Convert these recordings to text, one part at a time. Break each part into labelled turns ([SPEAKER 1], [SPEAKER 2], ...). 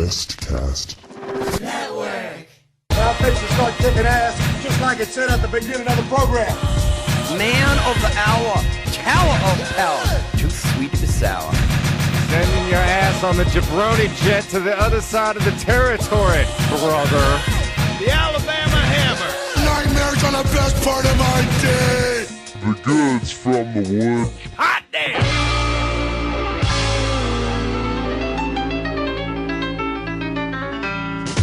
[SPEAKER 1] Westcast.
[SPEAKER 2] Network. Now fix to start kicking ass, just like it said at the beginning of the program.
[SPEAKER 3] Man of the hour, tower of power, too sweet to be sour.
[SPEAKER 4] Sending your ass on the jabroni jet to the other side of the territory, brother. The Alabama Hammer.
[SPEAKER 1] Nightmares on the best part of my day. The goods from the wood.
[SPEAKER 3] Hot damn!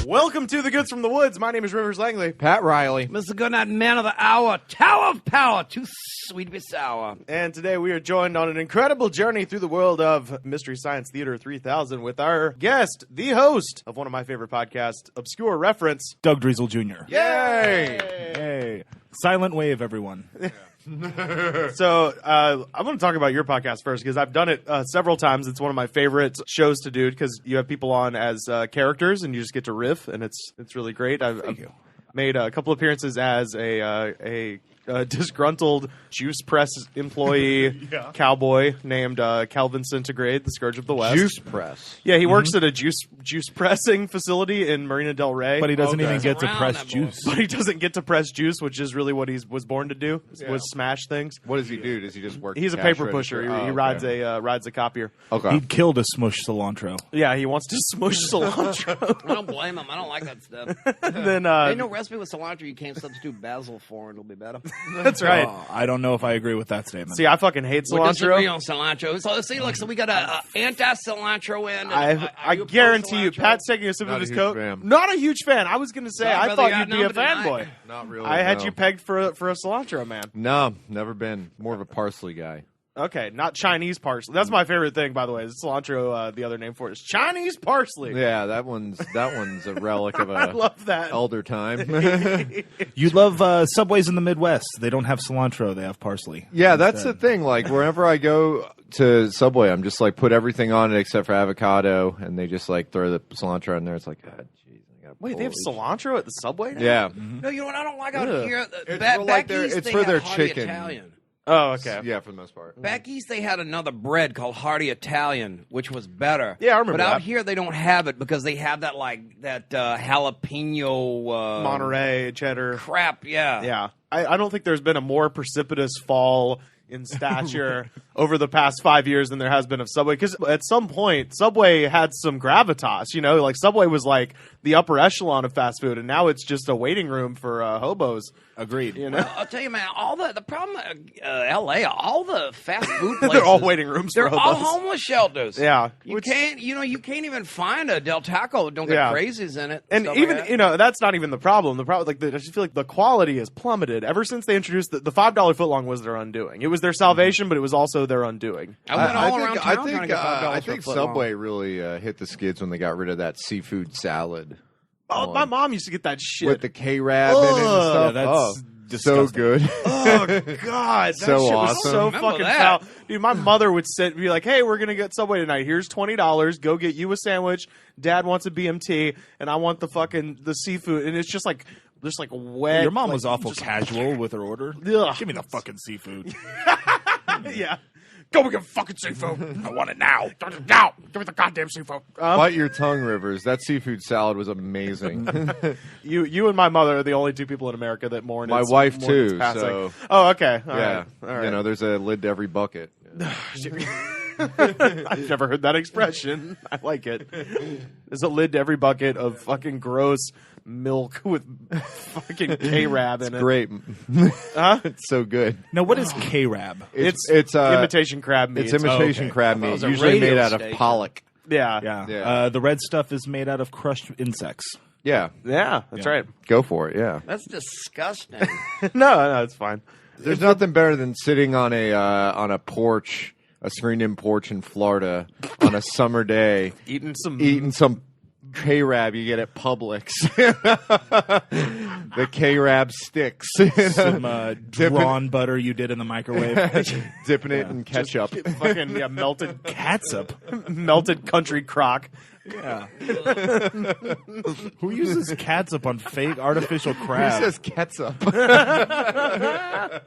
[SPEAKER 5] Welcome to The Goods from the Woods. My name is Rivers Langley.
[SPEAKER 4] Pat Riley.
[SPEAKER 3] Mr. Goodnight, man of the hour, tower of power, too sweet to be sour.
[SPEAKER 5] And today we are joined on an incredible journey through the world of Mystery Science Theater 3000 with our guest, the host of one of my favorite podcasts, Obscure Reference,
[SPEAKER 6] Doug Driesel Jr.
[SPEAKER 5] Yay!
[SPEAKER 6] Hey. Silent wave, everyone.
[SPEAKER 5] So I'm going to talk about your podcast first because I've done it several times. It's one of my favorite shows to do because you have people on as characters and you just get to riff, and it's really great. I've made a couple appearances as a disgruntled juice press employee cowboy named Calvin Centigrade, the Scourge of the West.
[SPEAKER 4] Juice press.
[SPEAKER 5] Yeah, he works at a juice pressing facility in Marina del Rey.
[SPEAKER 6] But he doesn't even get to press juice.
[SPEAKER 5] But he doesn't get to press juice, which is really what he was born to do, was smash things.
[SPEAKER 4] What does he do? Does he just work?
[SPEAKER 5] He's a paper pusher. He rides a copier.
[SPEAKER 4] Okay.
[SPEAKER 6] He'd kill to smush cilantro.
[SPEAKER 5] Yeah, he wants to smush cilantro.
[SPEAKER 3] I don't blame him. I don't like that stuff.
[SPEAKER 5] And then
[SPEAKER 3] Ain't no recipe with cilantro you can't substitute basil for, and it'll be better.
[SPEAKER 5] that's right.
[SPEAKER 6] I don't know if I agree with that statement.
[SPEAKER 5] See, I fucking hate
[SPEAKER 3] We disagree
[SPEAKER 5] cilantro.
[SPEAKER 3] on cilantro. So see, look, so we got a anti-cilantro end.
[SPEAKER 5] I guarantee you, Pat's taking a sip
[SPEAKER 4] Not
[SPEAKER 5] of
[SPEAKER 4] a
[SPEAKER 5] his
[SPEAKER 4] huge
[SPEAKER 5] Coke.
[SPEAKER 4] fan.
[SPEAKER 5] Not a huge fan. I was going to say,
[SPEAKER 3] So I'd
[SPEAKER 5] I
[SPEAKER 3] rather
[SPEAKER 5] thought
[SPEAKER 3] you
[SPEAKER 5] you'd be a
[SPEAKER 3] outnumber tonight.
[SPEAKER 5] fanboy.
[SPEAKER 4] Not really.
[SPEAKER 5] I had
[SPEAKER 4] no.
[SPEAKER 5] you pegged for a cilantro man.
[SPEAKER 4] No, never been. More of a parsley guy.
[SPEAKER 5] Okay, not Chinese parsley. That's my favorite thing, by the way. Is cilantro, the other name for it is Chinese parsley.
[SPEAKER 4] Yeah, that one's a relic of
[SPEAKER 5] I
[SPEAKER 4] a
[SPEAKER 5] love that.
[SPEAKER 4] elder time.
[SPEAKER 6] You love Subways in the Midwest. They don't have cilantro. They have parsley.
[SPEAKER 4] Yeah, that's the thing. Like, wherever I go to Subway, I'm just like, put everything on it except for avocado, and they just like throw the cilantro in there. It's like, God, jeez.
[SPEAKER 5] Wait, they have cilantro at the Subway now?
[SPEAKER 4] Yeah.
[SPEAKER 3] No, you know what I don't like out
[SPEAKER 5] Ugh.
[SPEAKER 3] here?
[SPEAKER 4] It's for, like,
[SPEAKER 3] Back east,
[SPEAKER 4] it's
[SPEAKER 3] they
[SPEAKER 4] for
[SPEAKER 3] had
[SPEAKER 4] their
[SPEAKER 3] Hearty
[SPEAKER 4] chicken.
[SPEAKER 3] Italian.
[SPEAKER 5] Oh, okay.
[SPEAKER 4] Yeah, for the most part.
[SPEAKER 3] Back east, they had another bread called Hearty Italian, which was better.
[SPEAKER 5] Yeah, I remember
[SPEAKER 3] But out
[SPEAKER 5] that.
[SPEAKER 3] here, they don't have it because they have that jalapeno
[SPEAKER 5] Monterey, cheddar.
[SPEAKER 3] crap. Yeah.
[SPEAKER 5] Yeah. I don't think there's been a more precipitous fall in stature over the past 5 years than there has been of Subway. Because at some point, Subway had some gravitas. You know, like Subway was like the upper echelon of fast food, and now it's just a waiting room for hobos.
[SPEAKER 6] Agreed.
[SPEAKER 5] You know,
[SPEAKER 3] Well, I'll tell you, man, the problem, L.A., all the fast food places,
[SPEAKER 5] they're all waiting rooms
[SPEAKER 3] they're
[SPEAKER 5] for
[SPEAKER 3] all
[SPEAKER 5] hobos.
[SPEAKER 3] homeless shelters.
[SPEAKER 5] Yeah.
[SPEAKER 3] You
[SPEAKER 5] Which-
[SPEAKER 3] can't even find a Del Taco that don't get
[SPEAKER 5] Yeah.
[SPEAKER 3] crazies in it.
[SPEAKER 5] And
[SPEAKER 3] stuff
[SPEAKER 5] even
[SPEAKER 3] like that.
[SPEAKER 5] you know that's not even the problem. The problem, I just feel like the quality has plummeted ever since they introduced the $5 footlong was their undoing. It was their salvation, but it was also their undoing.
[SPEAKER 3] I went all around town
[SPEAKER 4] I
[SPEAKER 3] trying to
[SPEAKER 4] think,
[SPEAKER 3] get $5
[SPEAKER 4] I
[SPEAKER 3] for a
[SPEAKER 4] think
[SPEAKER 3] foot long.
[SPEAKER 4] Subway really hit the skids when they got rid of that seafood salad.
[SPEAKER 5] Oh, my mom used to get that shit.
[SPEAKER 4] With the K-Rab in it and
[SPEAKER 5] Ugh.
[SPEAKER 4] stuff.
[SPEAKER 6] Yeah, that's
[SPEAKER 4] so
[SPEAKER 6] disgusting.
[SPEAKER 4] good.
[SPEAKER 5] Oh God, that
[SPEAKER 4] So
[SPEAKER 5] shit was
[SPEAKER 4] awesome.
[SPEAKER 5] so
[SPEAKER 3] Remember
[SPEAKER 5] fucking
[SPEAKER 3] that.
[SPEAKER 5] foul, dude. My mother would be like, "Hey, we're gonna get Subway tonight. Here's $20. Go get you a sandwich. Dad wants a BMT, and I want the seafood." And it's just like wet.
[SPEAKER 6] Your mom
[SPEAKER 5] like,
[SPEAKER 6] was awful
[SPEAKER 5] just-
[SPEAKER 6] casual with her order.
[SPEAKER 5] Ugh.
[SPEAKER 6] Give me the fucking seafood.
[SPEAKER 5] Yeah. Go get fucking seafood. I want it now. Now. Give me the goddamn seafood.
[SPEAKER 4] Bite your tongue, Rivers. That seafood salad was amazing.
[SPEAKER 5] You and my mother are the only two people in America that mourn.
[SPEAKER 4] My
[SPEAKER 5] its-
[SPEAKER 4] wife,
[SPEAKER 5] mourn its
[SPEAKER 4] too,
[SPEAKER 5] passing.
[SPEAKER 4] so-
[SPEAKER 5] Oh, okay. All
[SPEAKER 4] yeah.
[SPEAKER 5] right. All right.
[SPEAKER 4] You know, there's a lid to every bucket.
[SPEAKER 5] I've never heard that expression. I like it. There's a lid to every bucket of fucking gross milk with fucking K-Rab in it.
[SPEAKER 4] Great.
[SPEAKER 5] Huh?
[SPEAKER 4] It's so good.
[SPEAKER 6] Now, what is K-Rab?
[SPEAKER 5] It's
[SPEAKER 4] imitation
[SPEAKER 5] imitation crab meat.
[SPEAKER 4] It's imitation
[SPEAKER 6] okay.
[SPEAKER 4] crab
[SPEAKER 3] That
[SPEAKER 4] meat,
[SPEAKER 3] was a
[SPEAKER 4] usually
[SPEAKER 3] radio
[SPEAKER 4] made out of
[SPEAKER 3] station.
[SPEAKER 4] pollock.
[SPEAKER 5] Yeah.
[SPEAKER 6] Yeah.
[SPEAKER 4] Yeah.
[SPEAKER 6] The red stuff is made out of crushed insects.
[SPEAKER 4] Yeah.
[SPEAKER 5] Yeah, that's
[SPEAKER 6] Yeah.
[SPEAKER 5] right.
[SPEAKER 4] Go for it, yeah.
[SPEAKER 3] That's disgusting.
[SPEAKER 5] No, it's fine.
[SPEAKER 4] There's nothing better than sitting on a porch, a screened-in porch in Florida on a summer day,
[SPEAKER 5] Eating some
[SPEAKER 4] eating some K-Rab you get at Publix. The K-Rab sticks.
[SPEAKER 6] Some drawn butter you did in the microwave.
[SPEAKER 4] Dipping it in ketchup.
[SPEAKER 5] fucking melted
[SPEAKER 6] Catsup.
[SPEAKER 5] melted country crock.
[SPEAKER 6] Yeah. Who uses catsup on fake artificial
[SPEAKER 4] Who
[SPEAKER 6] crab?
[SPEAKER 4] says ketchup?
[SPEAKER 5] I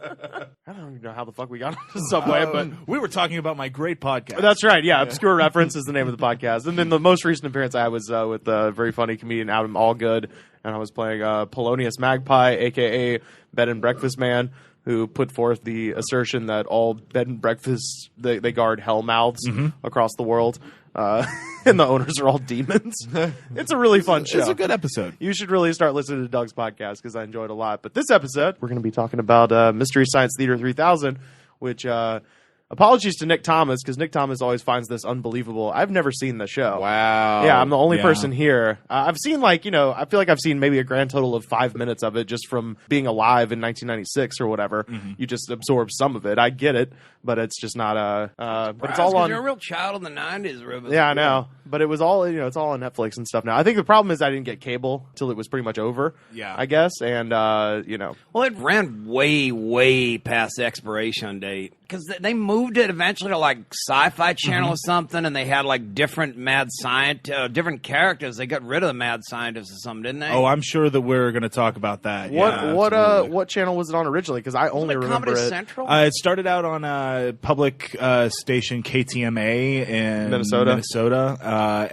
[SPEAKER 5] don't even know how the fuck we got on Subway, but
[SPEAKER 6] We were talking about my great podcast.
[SPEAKER 5] that's right. Yeah, Obscure Reference is the name of the podcast. And then the most recent appearance I had was with a very funny comedian, Adam Allgood, and I was playing Polonius Magpie, a.k.a. Bed and Breakfast Man, who put forth the assertion that all bed and breakfasts, they guard hell mouths across the world. And the owners are all demons. It's a really fun show.
[SPEAKER 6] It's a good episode.
[SPEAKER 5] You should really start listening to Doug's podcast because I enjoyed it a lot. But this episode, we're going to be talking about Mystery Science Theater 3000, which apologies to Nick Thomas because Nick Thomas always finds this unbelievable. I've never seen the show.
[SPEAKER 4] Wow.
[SPEAKER 5] Yeah, I'm the only
[SPEAKER 6] Yeah.
[SPEAKER 5] person here. I've seen I feel like I've seen maybe a grand total of 5 minutes of it just from being alive in 1996 or whatever. You just absorb some of it. I get it, but it's just not but it's all on.
[SPEAKER 3] You're a real child in the '90s, Ruben.
[SPEAKER 5] Yeah, I know, but it was all it's all on Netflix and stuff now. I think the problem is I didn't get cable till it was pretty much over.
[SPEAKER 6] Yeah.
[SPEAKER 5] I guess, and
[SPEAKER 3] Well, it ran way, way past the expiration date because they moved it eventually to like Sci-Fi Channel or something, and they had like different mad scientists, different characters. They got rid of the mad scientists or something, didn't they?
[SPEAKER 6] Oh, I'm sure that we're going to talk about that.
[SPEAKER 5] what channel was it on originally? Because I only remember
[SPEAKER 3] Comedy
[SPEAKER 5] it.
[SPEAKER 3] Central.
[SPEAKER 6] It started out on a public station KTMA in
[SPEAKER 5] Minnesota.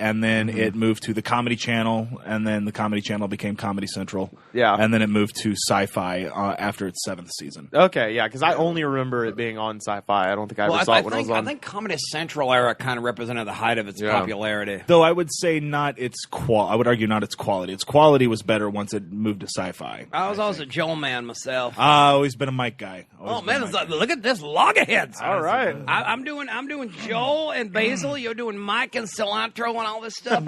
[SPEAKER 6] And then it moved to the Comedy Channel, and then the Comedy Channel became Comedy Central.
[SPEAKER 5] Yeah.
[SPEAKER 6] And then it moved to Sci-Fi after its 7th season.
[SPEAKER 5] Okay, yeah, because I only remember it being on Sci-Fi. I don't think I ever saw it when it was on.
[SPEAKER 3] I think Comedy Central era kind of represented the height of its popularity.
[SPEAKER 6] Though I would say not its I would argue not its quality. Its quality was better once it moved to Sci-Fi.
[SPEAKER 3] I was always a Joel man myself.
[SPEAKER 6] I've always been a Mike guy.
[SPEAKER 3] Oh man, it's like, look at this loggerheads.
[SPEAKER 5] All right.
[SPEAKER 3] I'm doing Joel and Basil. You're doing Mike and cilantro and all this stuff.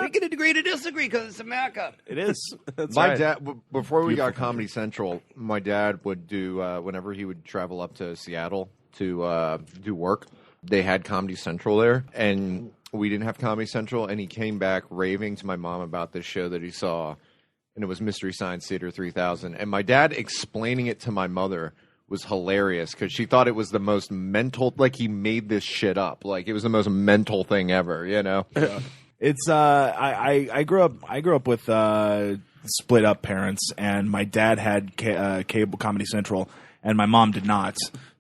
[SPEAKER 3] We can agree to disagree because it's America.
[SPEAKER 6] It is.
[SPEAKER 4] My dad, before we got Comedy Central, my dad would do whenever he would travel up to Seattle to do work. They had Comedy Central there, and we didn't have Comedy Central. And he came back raving to my mom about this show that he saw, and it was Mystery Science Theater 3000. And my dad explaining it to my mother was hilarious because she thought it was the most mental, like he made this shit up, like it was the most mental thing ever, you know.
[SPEAKER 6] It's I grew up with split up parents, and my dad had cable Comedy Central, and my mom did not.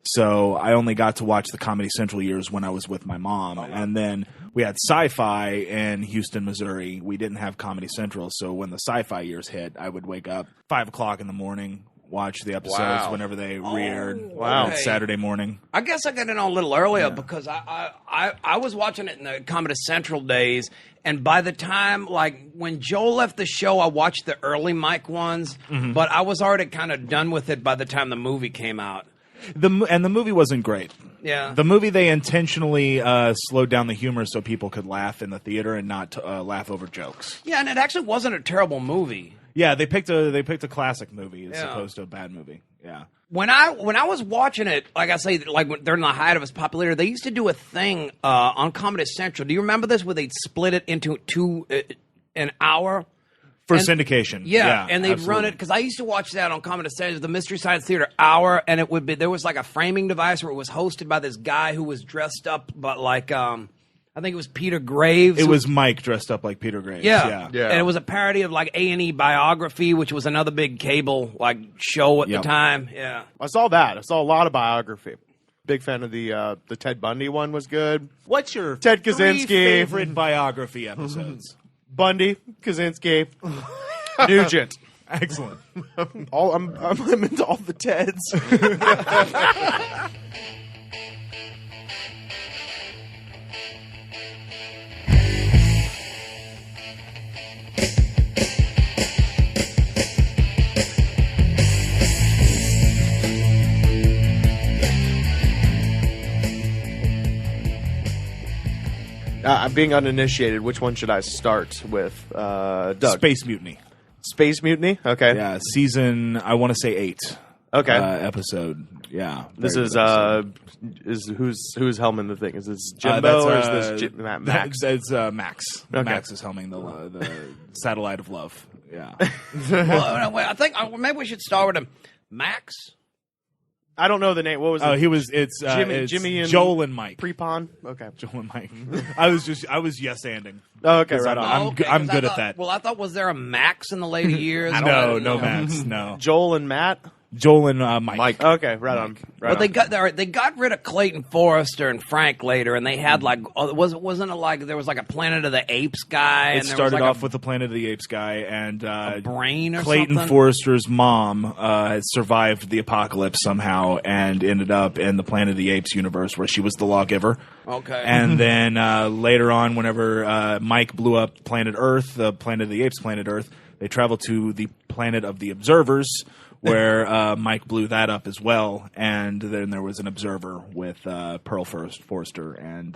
[SPEAKER 6] So I only got to watch the Comedy Central years when I was with my mom, and then we had Sci-Fi in Houston, Missouri. We didn't have Comedy Central, so when the Sci-Fi years hit, I would wake up 5 o'clock in the morning. Watch the episodes whenever they reaired.
[SPEAKER 3] Wow.
[SPEAKER 6] On Saturday morning.
[SPEAKER 3] I guess I got in a little earlier because I was watching it in the Comedy Central days, and by the time, like, when Joel left the show, I watched the early Mike ones, but I was already kind of done with it by the time the movie came out.
[SPEAKER 6] The movie wasn't great.
[SPEAKER 3] Yeah.
[SPEAKER 6] The movie, they intentionally slowed down the humor so people could laugh in the theater and not laugh over jokes.
[SPEAKER 3] Yeah, and it actually wasn't a terrible movie.
[SPEAKER 6] Yeah, they picked a classic movie as opposed to a bad movie. Yeah.
[SPEAKER 3] When I was watching it, like I say, like during the height of its popularity, they used to do a thing on Comedy Central. Do you remember this, where they'd split it into an hour
[SPEAKER 6] For syndication.
[SPEAKER 3] Yeah, and they'd
[SPEAKER 6] absolutely.
[SPEAKER 3] run it because I used to watch that on Comedy Central, the Mystery Science Theater Hour, and it would be there was like a framing device where it was hosted by this guy who was dressed up, but like I think it was Peter Graves.
[SPEAKER 6] It was Mike dressed up like Peter Graves.
[SPEAKER 3] Yeah.
[SPEAKER 4] Yeah.
[SPEAKER 3] And it was a parody of like A&E Biography, which was another big cable like show at the time. Yeah.
[SPEAKER 5] I saw that. I saw a lot of biography. Big fan of the Ted Bundy one was good.
[SPEAKER 6] What's your
[SPEAKER 5] Ted
[SPEAKER 6] three
[SPEAKER 5] Kaczynski.
[SPEAKER 6] favorite biography episodes?
[SPEAKER 5] Bundy, Kaczynski, Nugent.
[SPEAKER 6] Excellent.
[SPEAKER 5] I'm into all the Teds. Being uninitiated, which one should I start with? Doug.
[SPEAKER 6] Space Mutiny.
[SPEAKER 5] Space Mutiny? Okay.
[SPEAKER 6] Yeah, season, I want to say 8.
[SPEAKER 5] Okay.
[SPEAKER 6] Episode. Yeah.
[SPEAKER 5] This
[SPEAKER 6] Very
[SPEAKER 5] is
[SPEAKER 6] good episode.
[SPEAKER 5] who's helming the thing? Is this Jimbo or is this Max?
[SPEAKER 6] It's Max.
[SPEAKER 5] Okay.
[SPEAKER 6] Max is helming the Satellite of Love. Yeah.
[SPEAKER 3] Well, I think maybe we should start with him. Max?
[SPEAKER 5] I don't know the name. What was it?
[SPEAKER 6] Oh, it's
[SPEAKER 5] Jimmy and
[SPEAKER 6] Joel and Mike.
[SPEAKER 5] Prepon. Okay.
[SPEAKER 6] Joel and Mike. I was yes-anding.
[SPEAKER 5] Oh, okay, right on.
[SPEAKER 6] I'm good at that.
[SPEAKER 3] Well, I thought, was there a Max in the later years?
[SPEAKER 6] No, Max, no.
[SPEAKER 5] Joel and Matt.
[SPEAKER 6] Joel and Mike.
[SPEAKER 5] Okay, right on. Right
[SPEAKER 3] But they got rid of Clayton Forrester and Frank later, and they had wasn't it like there was like a Planet of the Apes guy?
[SPEAKER 6] It
[SPEAKER 3] and there
[SPEAKER 6] started
[SPEAKER 3] was like
[SPEAKER 6] off with the Planet of the Apes guy, and
[SPEAKER 3] a brain or
[SPEAKER 6] Clayton
[SPEAKER 3] something?
[SPEAKER 6] Forrester's mom had survived the apocalypse somehow and ended up in the Planet of the Apes universe where she was the lawgiver.
[SPEAKER 3] Okay.
[SPEAKER 6] And then later on, whenever Mike blew up Planet Earth, the Planet of the Apes, Planet Earth, they traveled to the Planet of the Observers, where Mike blew that up as well, and then there was an observer with Pearl Forrester and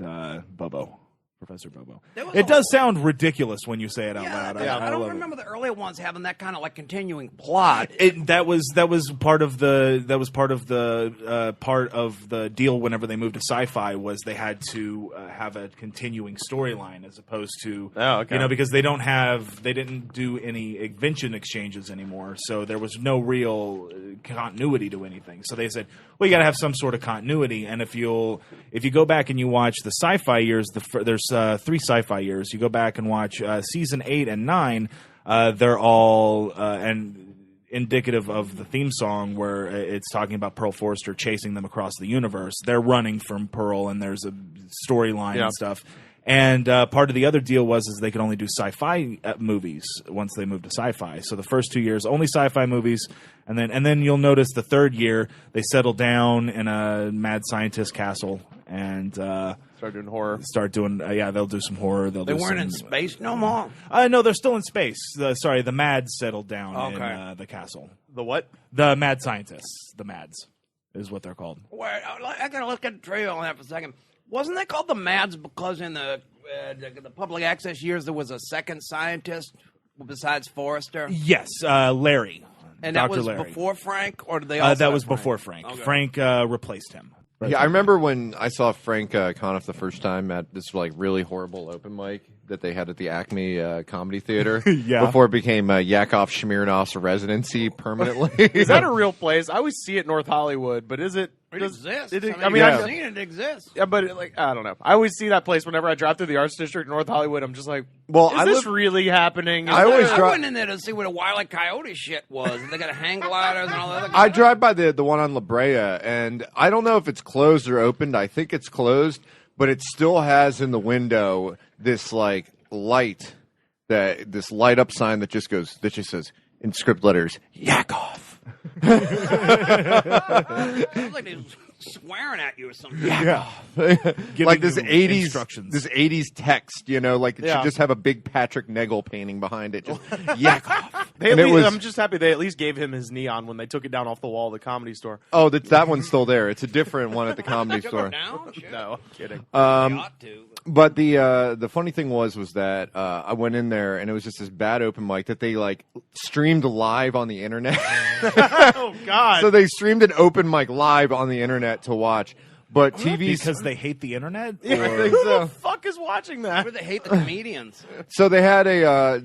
[SPEAKER 6] Bobo. Professor Bobo. It does sound ridiculous when you say it out loud.
[SPEAKER 3] I don't remember the earlier ones having that kind of like continuing plot.
[SPEAKER 6] That was part of the part of the deal whenever they moved to sci-fi was they had to have a continuing storyline as opposed to because they didn't do any invention exchanges anymore, so there was no real continuity to anything. So they said, well, you got to have some sort of continuity, and if you go back and you watch the sci-fi years, there's 3 sci-fi years. You go back and watch season 8 and 9. They're all and indicative of the theme song where it's talking about Pearl Forrester chasing them across the universe. They're running from Pearl, and there's a storyline and stuff. And part of the other deal was they could only do sci-fi movies once they moved to sci-fi. So the first 2 years, only sci-fi movies. And then you'll notice the third year, they settle down in a mad scientist castle and
[SPEAKER 5] start doing horror.
[SPEAKER 6] They'll do some horror.
[SPEAKER 3] They weren't in space no more?
[SPEAKER 6] No, they're still in space. The Mads settled down in the castle.
[SPEAKER 5] The what?
[SPEAKER 6] The mad scientists. The Mads is what they're called.
[SPEAKER 3] Wait, I got to look at the trailer on that for a second. Wasn't that called the Mads because in the public access years there was a second scientist besides Forrester?
[SPEAKER 6] Yes, Larry.
[SPEAKER 3] And
[SPEAKER 6] Dr.
[SPEAKER 3] that was
[SPEAKER 6] Larry.
[SPEAKER 3] before Frank, or did they also
[SPEAKER 6] that was
[SPEAKER 3] have Frank?
[SPEAKER 6] before Frank.
[SPEAKER 3] Okay.
[SPEAKER 6] Frank replaced him.
[SPEAKER 4] Yeah, I remember when I saw Frank Conniff the first time at this like really horrible open mic that they had at the Acme Comedy Theater.
[SPEAKER 6] Yeah.
[SPEAKER 4] Before it became Yakov Smirnoff's residency permanently.
[SPEAKER 5] Is that a real place? I always see it in North Hollywood, but is it?
[SPEAKER 3] It exists.
[SPEAKER 5] I've
[SPEAKER 3] seen it exists.
[SPEAKER 5] Yeah, but I don't know. I always see that place whenever I drive through the Arts District in North Hollywood. I'm just like,
[SPEAKER 4] well,
[SPEAKER 5] is this really happening?
[SPEAKER 4] I
[SPEAKER 3] went in there to see what a Wile E. Coyote shit was. They got hang gliders and all that.
[SPEAKER 4] I drive by the one on La Brea, and I don't know if it's closed or opened. I think it's closed, but it still has in the window this like light, this light up sign that just says in script letters, Yakov.
[SPEAKER 3] Sounds like they're swearing at you or something.
[SPEAKER 4] Yeah. Like this 80s
[SPEAKER 6] instructions.
[SPEAKER 4] This 80s text, like it should just have a big Patrick Nagel painting behind it. Just Yakov.
[SPEAKER 5] I'm just happy they at least gave him his neon when they took it down off the wall of the Comedy Store.
[SPEAKER 4] Oh, that one's still there. It's a different one at the Comedy Store.
[SPEAKER 5] No, I'm kidding.
[SPEAKER 3] Ought to.
[SPEAKER 4] But the funny thing was that I went in there and it was just this bad open mic that they like streamed live on the internet.
[SPEAKER 5] Oh God!
[SPEAKER 4] So they streamed an open mic live on the internet to watch. But TV's
[SPEAKER 6] because they hate the internet.
[SPEAKER 5] Yeah,
[SPEAKER 6] Or-
[SPEAKER 5] who the fuck is watching that?
[SPEAKER 3] Or they hate the comedians.
[SPEAKER 4] So they had Yakov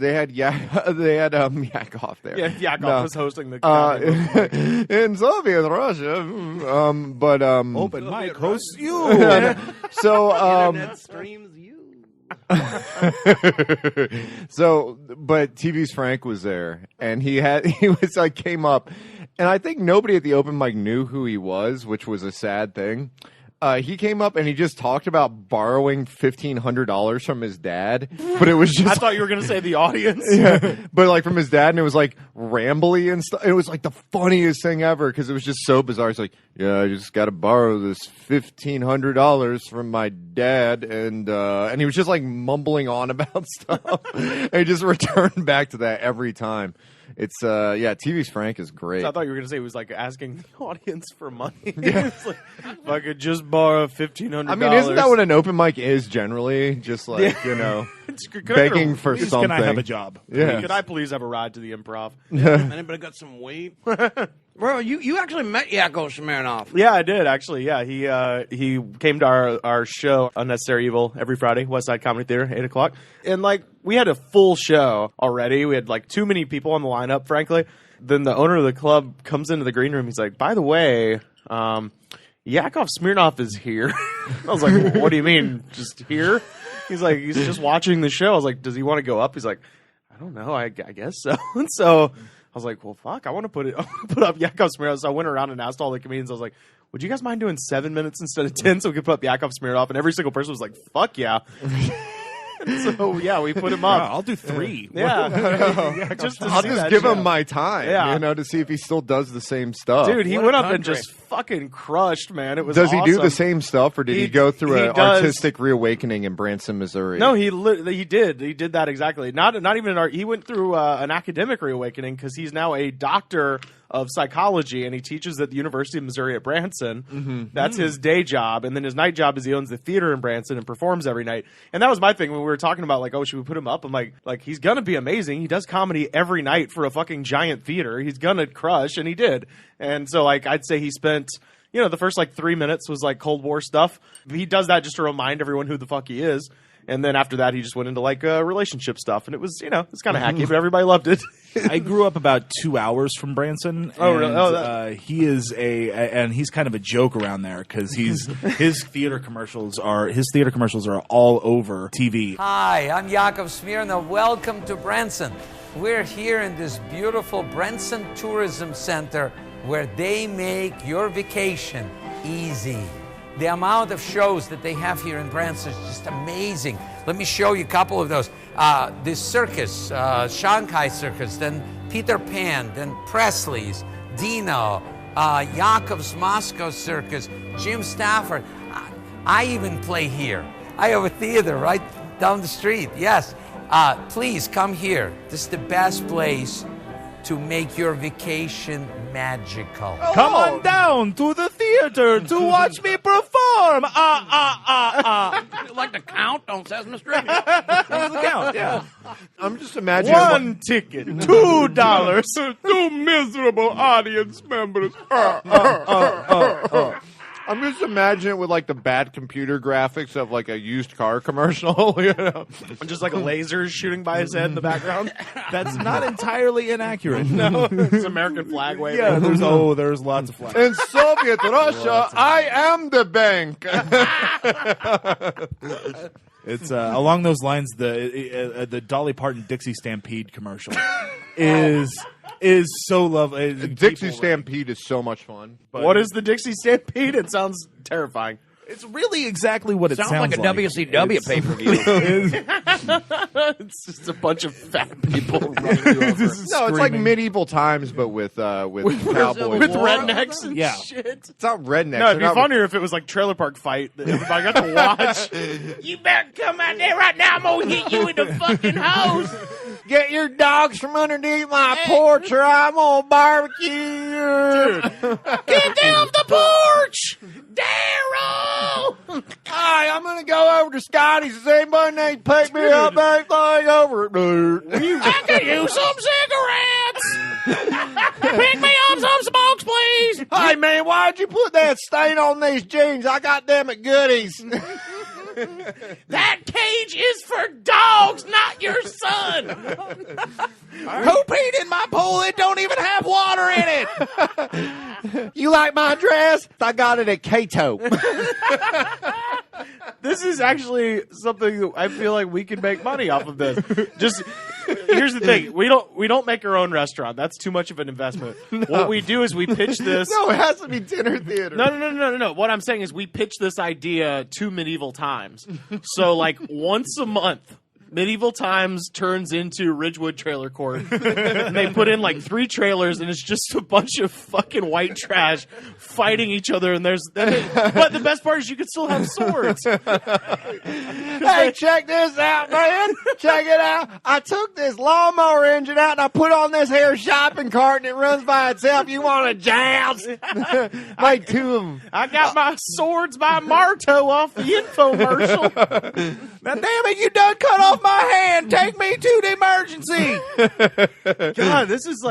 [SPEAKER 4] there.
[SPEAKER 5] Yeah, Yakov
[SPEAKER 4] No.
[SPEAKER 5] was hosting the comedy.
[SPEAKER 4] In Soviet Russia,
[SPEAKER 6] Open mic hosts you.
[SPEAKER 4] so
[SPEAKER 3] Internet streams you.
[SPEAKER 4] but TV's Frank was there, and he was like came up, and I think nobody at the open mic knew who he was, which was a sad thing. He came up and he just talked about borrowing $1,500 from his dad, but it was just.
[SPEAKER 5] I thought you were going to say the audience.
[SPEAKER 4] Yeah, but like from his dad, and it was like rambly and stuff. It was like the funniest thing ever because it was just so bizarre. It's like, yeah, I just got to borrow this $1,500 from my dad, and he was just like mumbling on about stuff, and he just returned back to that every time. It's TV's Frank is great.
[SPEAKER 5] So I thought you were going to say he was like asking the audience for money. It's like, if I could just borrow $1,500.
[SPEAKER 4] I mean, isn't that what an open mic is generally? Just like begging for
[SPEAKER 6] Please,
[SPEAKER 4] something.
[SPEAKER 6] can I have a job?
[SPEAKER 4] Yeah.
[SPEAKER 5] Could I please have a ride to the Improv?
[SPEAKER 3] Anybody got some weed? Bro, you actually met Yakov Smirnoff.
[SPEAKER 5] Yeah, I did actually. Yeah, he came to our show, Unnecessary Evil, every Friday, West Side Comedy Theater, 8:00, and like we had a full show already. We had like too many people on the lineup, frankly. Then the owner of the club comes into the green room. He's like, "By the way, Yakov Smirnoff is here. I was like, well, what do you mean, just here? He's like, he's just watching the show. I was like, does he want to go up? He's like, I don't know. I guess so. And so I was like, well, fuck, I want to put up Yakov Smirnoff. So I went around and asked all the comedians. I was like, would you guys mind doing 7 minutes instead of 10 so we could put up Yakov Smirnoff? And every single person was like, fuck yeah. So yeah, we put him up.
[SPEAKER 6] I'll do 3.
[SPEAKER 5] Yeah,
[SPEAKER 4] I'll just give him my time,
[SPEAKER 5] Yeah.
[SPEAKER 4] to see if he still does the same stuff.
[SPEAKER 5] Dude, he
[SPEAKER 3] What
[SPEAKER 5] went
[SPEAKER 3] a
[SPEAKER 5] up and
[SPEAKER 3] country.
[SPEAKER 5] just fucking crushed, man. It was
[SPEAKER 4] Does
[SPEAKER 5] awesome.
[SPEAKER 4] he do the same stuff, or did he go through
[SPEAKER 5] he
[SPEAKER 4] an
[SPEAKER 5] does.
[SPEAKER 4] artistic reawakening in Branson, Missouri?
[SPEAKER 5] No, he did. He did that exactly. Not even an art. He went through an academic reawakening because he's now a doctor of psychology and he teaches at the University of Missouri at Branson. That's his day job, and then his night job is he owns the theater in Branson and performs every night. And that was my thing when we were talking about like, oh, should we put him up? I'm like he's gonna be amazing. He does comedy every night for a fucking giant theater. He's gonna crush, and he did. And so like I'd say he spent. The first 3 minutes was like Cold War stuff. He does that just to remind everyone who the fuck he is. And then after that, he just went into relationship stuff. And it was, it's kind of hacky, but everybody loved it.
[SPEAKER 6] I grew up about 2 hours from Branson.
[SPEAKER 5] Oh, really?
[SPEAKER 6] And, he is and he's kind of a joke around there because his theater commercials are all over TV.
[SPEAKER 7] Hi, I'm Yakov Smirnoff. Welcome to Branson. We're here in this beautiful Branson Tourism Center where they make your vacation easy. The amount of shows that they have here in Branson is just amazing. Let me show you a couple of those. This circus, Shanghai Circus, then Peter Pan, then Presley's, Dino, Yakov's Moscow Circus, Jim Stafford. I even play here. I have a theater right down the street, yes. Please come here. This is the best place to make your vacation magical.
[SPEAKER 6] Come on down to the theater to watch me perform.
[SPEAKER 3] Like the Count on Sesame Street.
[SPEAKER 6] That's the count. Yeah.
[SPEAKER 4] I'm just imagining.
[SPEAKER 5] One ticket, $2.
[SPEAKER 4] Two miserable audience members. I'm just imagining it with the bad computer graphics of a used car commercial.
[SPEAKER 5] Just like lasers shooting by his head in the background.
[SPEAKER 6] That's not entirely inaccurate.
[SPEAKER 5] No, it's American flag waving.
[SPEAKER 6] Yeah, there's lots of flags.
[SPEAKER 4] In Soviet Russia, I am the bank.
[SPEAKER 6] It's along those lines. The Dolly Parton Dixie Stampede commercial is so lovely.
[SPEAKER 4] Dixie Stampede is so much fun.
[SPEAKER 5] What is the Dixie Stampede? It sounds terrifying.
[SPEAKER 6] It's really exactly what it sounds
[SPEAKER 3] Sounds like a WCW pay-per-view.
[SPEAKER 5] It's just a bunch of fat people running you over.
[SPEAKER 4] No, it's like medieval times, but with cowboys.
[SPEAKER 5] With rednecks and
[SPEAKER 4] Yeah.
[SPEAKER 5] shit.
[SPEAKER 4] It's not rednecks.
[SPEAKER 5] No, it'd be
[SPEAKER 4] They're not-
[SPEAKER 5] funnier if it was like Trailer Park Fight that everybody got to watch.
[SPEAKER 3] You better come out there right now. I'm going to hit you with the fucking hose.
[SPEAKER 4] Get your dogs from underneath my porch, or I'm gonna barbecue.
[SPEAKER 3] Get them off the porch. Daryl.
[SPEAKER 4] Hi, I'm gonna go over to Scotty's. Does anybody need to pick me up anything over it?
[SPEAKER 3] I could use some cigarettes. Pick me up some smokes, please.
[SPEAKER 4] Hey man, why'd you put that stain on these jeans? I got them at Goodies.
[SPEAKER 3] That cage is for dogs, not your son. Who peed in my pool? It don't even have water in it.
[SPEAKER 4] You like my dress? I got it at Cato.
[SPEAKER 5] This is actually something that I feel like we can make money off of this. Just here's the thing: we don't make our own restaurant. That's too much of an investment. No. What we do is we pitch this.
[SPEAKER 4] No, it has to be dinner theater.
[SPEAKER 5] No. What I'm saying is we pitch this idea to Medieval Times. So once a month, Medieval Times turns into Ridgewood Trailer Court. And they put in 3 trailers, and it's just a bunch of fucking white trash fighting each other. And but the best part is you can still have swords.
[SPEAKER 4] Hey, check this out, man. Check it out. I took this lawnmower engine out and I put on this here shopping cart and it runs by itself. You want to joust? Make 2 of them.
[SPEAKER 5] I got my swords by Marto off the infomercial.
[SPEAKER 6] Now, damn it, you done cut off my hand. Take me to the emergency.
[SPEAKER 5] God, this is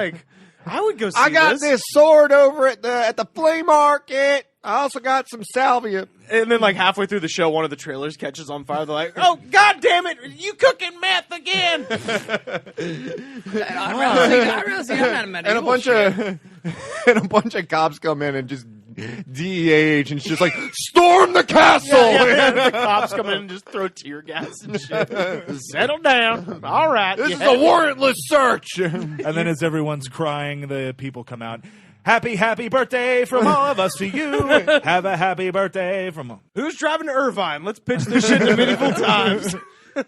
[SPEAKER 5] I would go see
[SPEAKER 4] I got this sword over at the flea market. I also got some salvia.
[SPEAKER 5] And then halfway through the show, one of the trailers catches on fire. They're like, "Oh God damn it! You cooking meth again?"
[SPEAKER 3] I really see I'm not a
[SPEAKER 4] And a bunch of cops come in and just DEA agents just like, storm the castle!
[SPEAKER 5] The cops come in and just throw tear gas and shit. Settle down. All right.
[SPEAKER 4] This is a warrantless search!
[SPEAKER 6] And then as everyone's crying, the people come out. Happy, happy birthday from all of us to you. Have a happy birthday from...
[SPEAKER 5] Who's driving to Irvine? Let's pitch this shit to medieval times.
[SPEAKER 3] Have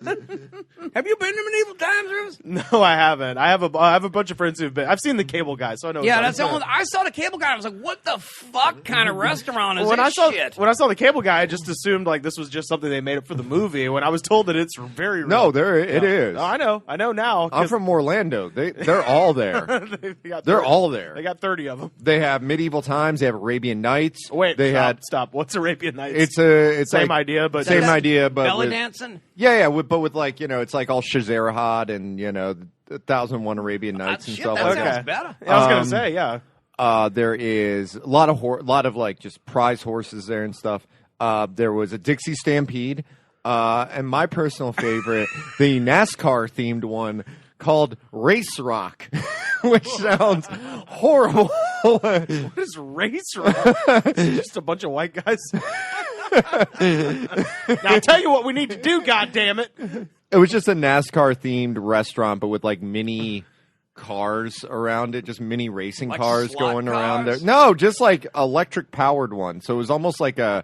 [SPEAKER 3] you been to medieval times, Rivers?
[SPEAKER 5] No, I haven't. I have a bunch of friends who've been. I've seen the Cable Guy, so I know.
[SPEAKER 3] Yeah, that's the only. I saw the Cable Guy. I was like, "What the fuck kind of restaurant is
[SPEAKER 5] when
[SPEAKER 3] this shit?"
[SPEAKER 5] When I saw the Cable Guy, I just assumed like this was just something they made up for the movie. When I was told that it's very real.
[SPEAKER 4] No, it is.
[SPEAKER 5] Oh, I know now.
[SPEAKER 4] I'm from Orlando. They're all there. They're all there.
[SPEAKER 5] They got 30 of them.
[SPEAKER 4] They have medieval times. They have Arabian Nights.
[SPEAKER 5] Wait,
[SPEAKER 4] stop.
[SPEAKER 5] What's Arabian Nights?
[SPEAKER 4] It's
[SPEAKER 5] same
[SPEAKER 4] like,
[SPEAKER 5] idea, but
[SPEAKER 4] same idea, but
[SPEAKER 3] belly
[SPEAKER 4] with,
[SPEAKER 3] dancing.
[SPEAKER 4] Yeah, but with like it's like all Shazarahad and 1001 Arabian Nights and
[SPEAKER 3] Shit,
[SPEAKER 4] stuff
[SPEAKER 3] that
[SPEAKER 4] like
[SPEAKER 3] sounds
[SPEAKER 4] that.
[SPEAKER 3] better.
[SPEAKER 5] I was gonna say, yeah.
[SPEAKER 4] There is a lot of like just prize horses there and stuff. There was a Dixie Stampede, and my personal favorite, the NASCAR themed one called Race Rock, which sounds horrible.
[SPEAKER 5] What is Race Rock? It's just a bunch of white guys. Now I'll tell you what we need to do, goddammit.
[SPEAKER 4] It was just a NASCAR themed restaurant, but with like mini cars around it, just mini racing
[SPEAKER 3] Like
[SPEAKER 4] cars
[SPEAKER 3] slot
[SPEAKER 4] going around there.
[SPEAKER 3] cars?
[SPEAKER 4] No, just like electric powered one. So it was almost like a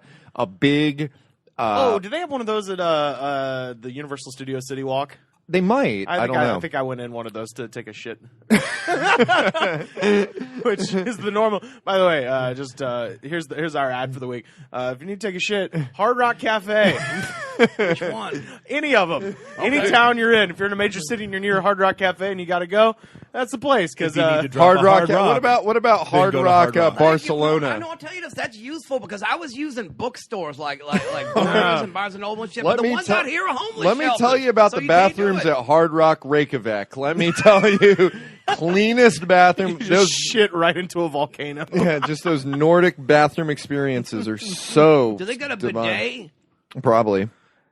[SPEAKER 4] big.
[SPEAKER 5] Do they have one of those at the Universal Studios City Walk?
[SPEAKER 4] They might. I don't know.
[SPEAKER 5] I think I went in one of those to take a shit. Which is the normal. By the way, here's our ad for the week. If you need to take a shit, Hard Rock Cafe.
[SPEAKER 3] Which one?
[SPEAKER 5] Any of them. Any town you're in. If you're in a major city and you're near a Hard Rock Cafe and you got to go, that's the place. Because
[SPEAKER 4] Hard Rock. What about Hard Rock Barcelona?
[SPEAKER 3] I know. I'll tell you this. That's useful because I was using bookstores like Barnes and Barnes and Noble and shit. But the ones out here are homeless.
[SPEAKER 4] Let me
[SPEAKER 3] shelters,
[SPEAKER 4] tell you about
[SPEAKER 3] so
[SPEAKER 4] the
[SPEAKER 3] you can't do
[SPEAKER 4] bathrooms
[SPEAKER 3] it.
[SPEAKER 4] at Hard Rock Reykjavik. Let me tell you, cleanest bathroom.
[SPEAKER 5] just
[SPEAKER 4] Those
[SPEAKER 5] shit right into a volcano.
[SPEAKER 4] yeah, just those Nordic bathroom experiences are so.
[SPEAKER 3] Do they got a
[SPEAKER 4] divine.
[SPEAKER 3] bidet?
[SPEAKER 4] Probably.